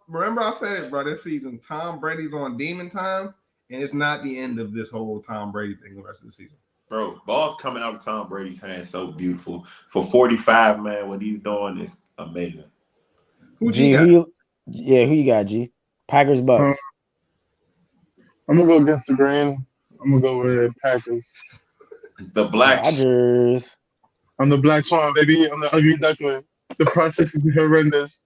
Remember, I said it, bro. This season, Tom Brady's on demon time, and it's not the end of this whole Tom Brady thing the rest of the season. Bro, ball's coming out of Tom Brady's hands so beautiful. For 45, man, what he's doing is amazing. Who you got, G? Packers Bucks. I'm gonna go against the grain. I'm gonna go with Packers. The Black Rodgers. I'm the black swan, baby. I'm the ugly duckling. The process is horrendous.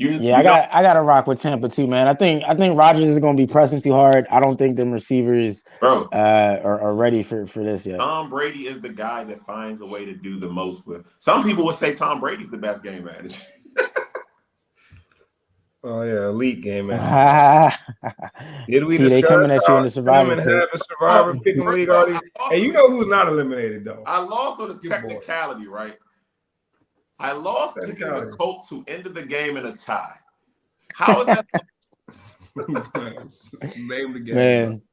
I gotta rock with Tampa too, man. I think Rodgers is gonna be pressing too hard. I don't think them receivers are ready for this yet. Tom Brady is the guy that finds a way to do the most with. Some people would say Tom Brady's the best game manager. Oh yeah, elite game manager. Did we discuss they coming at you in the survivor pick? Have a survivor picking league already? Hey, you know who's not eliminated though? I lost on the technicality, right? I lost picking the Colts, who ended the game in a tie. How is that? Name the game, man.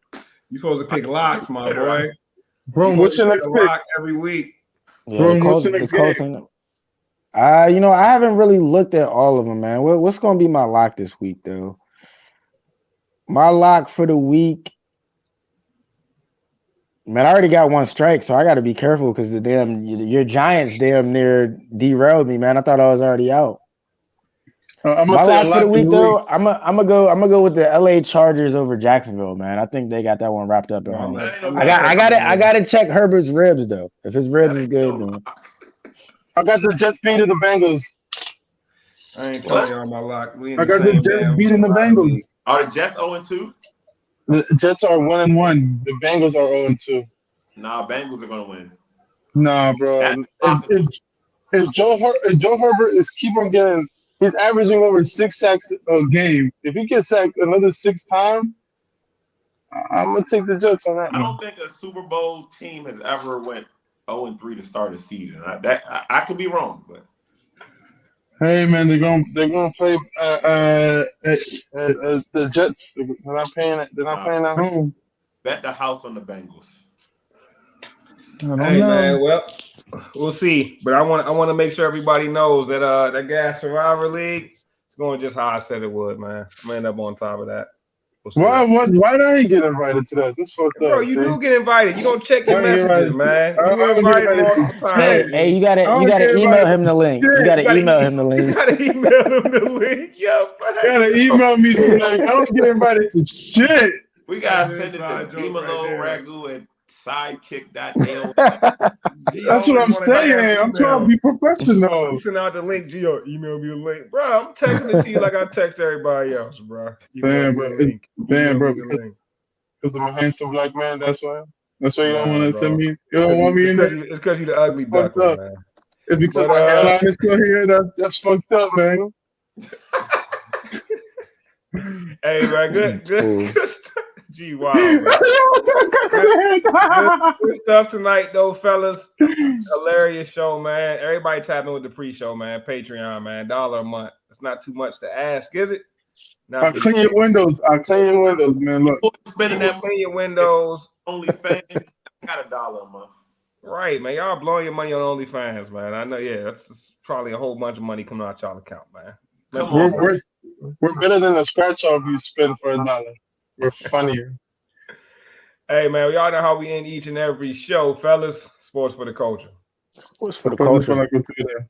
You supposed to pick locks, my boy. Bro, what's your next pick? Lock every week. Yeah, the Colts, I haven't really looked at all of them, man. What's going to be my lock this week, though? My lock for the week, man. I already got one strike, so I got to be careful because your Giants damn near derailed me, man. I thought I was already out. I'm gonna My say a lock for lock the of week, the week. though, I'm gonna go with the LA Chargers over Jacksonville, man. I think they got that one wrapped up at No, home. That ain't no I'm I not got, damn. I taking got them to I there. got to check Herbert's ribs though. If his ribs That is ain't good, no then lock. I got the Jets beating the Bengals. I ain't What? telling y'all my lock. We in I the got the same Jets damn beating the rival Bengals. league. Are the Jets 0-2? The Jets are 1-1. The Bengals are 0-2. Nah, Bengals are gonna win. Nah, bro. That's the lock. If Joe Herbert is keep on getting, he's averaging over 6 sacks a game. If he gets sacked another 6 times, I'm gonna take the Jets on that I one. don't think a Super Bowl team has ever went 0-3 to start a season. I could be wrong, but Hey man, they're gonna play the Jets. They're not nah, playing at home. bet the house on the Bengals. I don't Hey know. man, well, we'll see. But I want to make sure everybody knows that that gas Survivor League is going just how I said it would, man. I'm gonna end up on top of that. We'll see. Why did I get invited to that? This fucked Bro, up. you See, do get invited. You don't check I your don't get messages, invited. man. I You get don't get invited invited multiple to times, shit. hey, G. you I gotta don't get email invited him the to link. You shit. gotta email him the You link. gotta email them the link. Yo, You gotta email me the link. I don't get invited to shit. We that's gotta an send it to inside joke right Dimalo there. Ragu at sidekick.aol. G That's what always I'm want to have saying. I'm trying to email. be You professional. send out the link, Gio. Email me the link, bro. I'm texting it to you like I text everybody else, bro. Email Damn, me bro. the link. Damn, Email bro. me the link. Because I'm a handsome black man. That's why. That's why you don't want Nah, to send bro. me. You don't want me in there. It's because you the ugly That's fucked duckling, up. man. It's because But my hairline is still here. That's fucked up, man. hey, man, good, Fool. good stuff. Gee, wow, man. Good stuff tonight, though, fellas. Hilarious show, man. Everybody tapping with the pre-show, man. Patreon, man. $1 a month. It's not too much to ask, is it? I Not for you. clean your windows. I clean your windows, man. Look. Boy, spending that Clean your money windows. on OnlyFans. I got $1 a month. Right, man. Y'all blowing your money on OnlyFans, man. I know, yeah. That's probably a whole bunch of money coming out y'all account, man. Come We're, on. we're, we're better than a scratch off you spend for $1. We're funnier. Hey, man. Y'all know how we end each and every show, fellas. Sports for the culture. What's for the Put this one culture? like a 2 there.